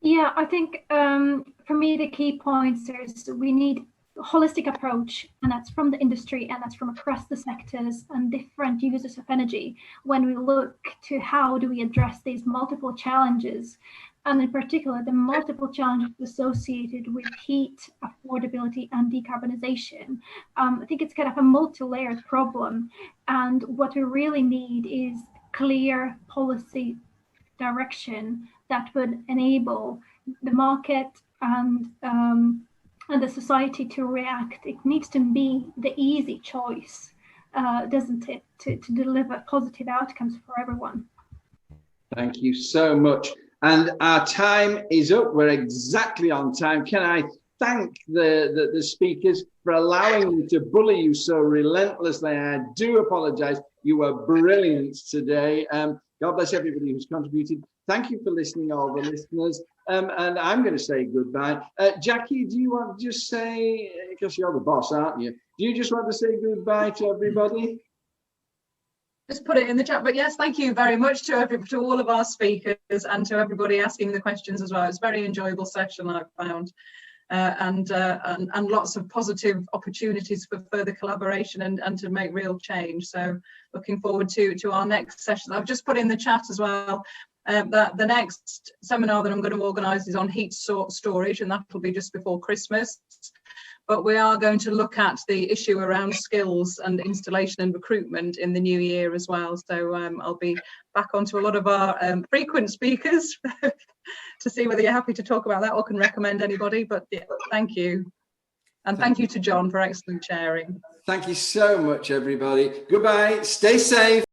Yeah, I think for me, the key points is we need a holistic approach, and that's from the industry and that's from across the sectors and different users of energy when we look to how do we address these multiple challenges, and in particular the multiple challenges associated with heat, affordability and decarbonization. I think it's kind of a multi-layered problem, and what we really need is clear policy direction that would enable the market and the society to react. It needs to be the easy choice, doesn't it, to deliver positive outcomes for everyone. Thank you so much. And our time is up. We're exactly on time. Can I thank the speakers for allowing me to bully you so relentlessly? I do apologize. You were brilliant today. God bless everybody who's contributed. Thank you for listening, all the listeners. And I'm going to say goodbye. Jackie, do you want to just say, because you're the boss, aren't you? Do you just want to say goodbye to everybody? Just put it in the chat, but yes, thank you very much to all of our speakers and to everybody asking the questions as well. It's a very enjoyable session, I've found, and lots of positive opportunities for further collaboration and to make real change. So looking forward to our next session. I've just put in the chat as well that the next seminar that I'm going to organise is on heat storage, and that will be just before Christmas. But we are going to look at the issue around skills and installation and recruitment in the new year as well. So I'll be back onto a lot of our frequent speakers to see whether you're happy to talk about that or can recommend anybody. But yeah, thank you. And thank you to John for excellent chairing. Thank you so much, everybody. Goodbye. Stay safe.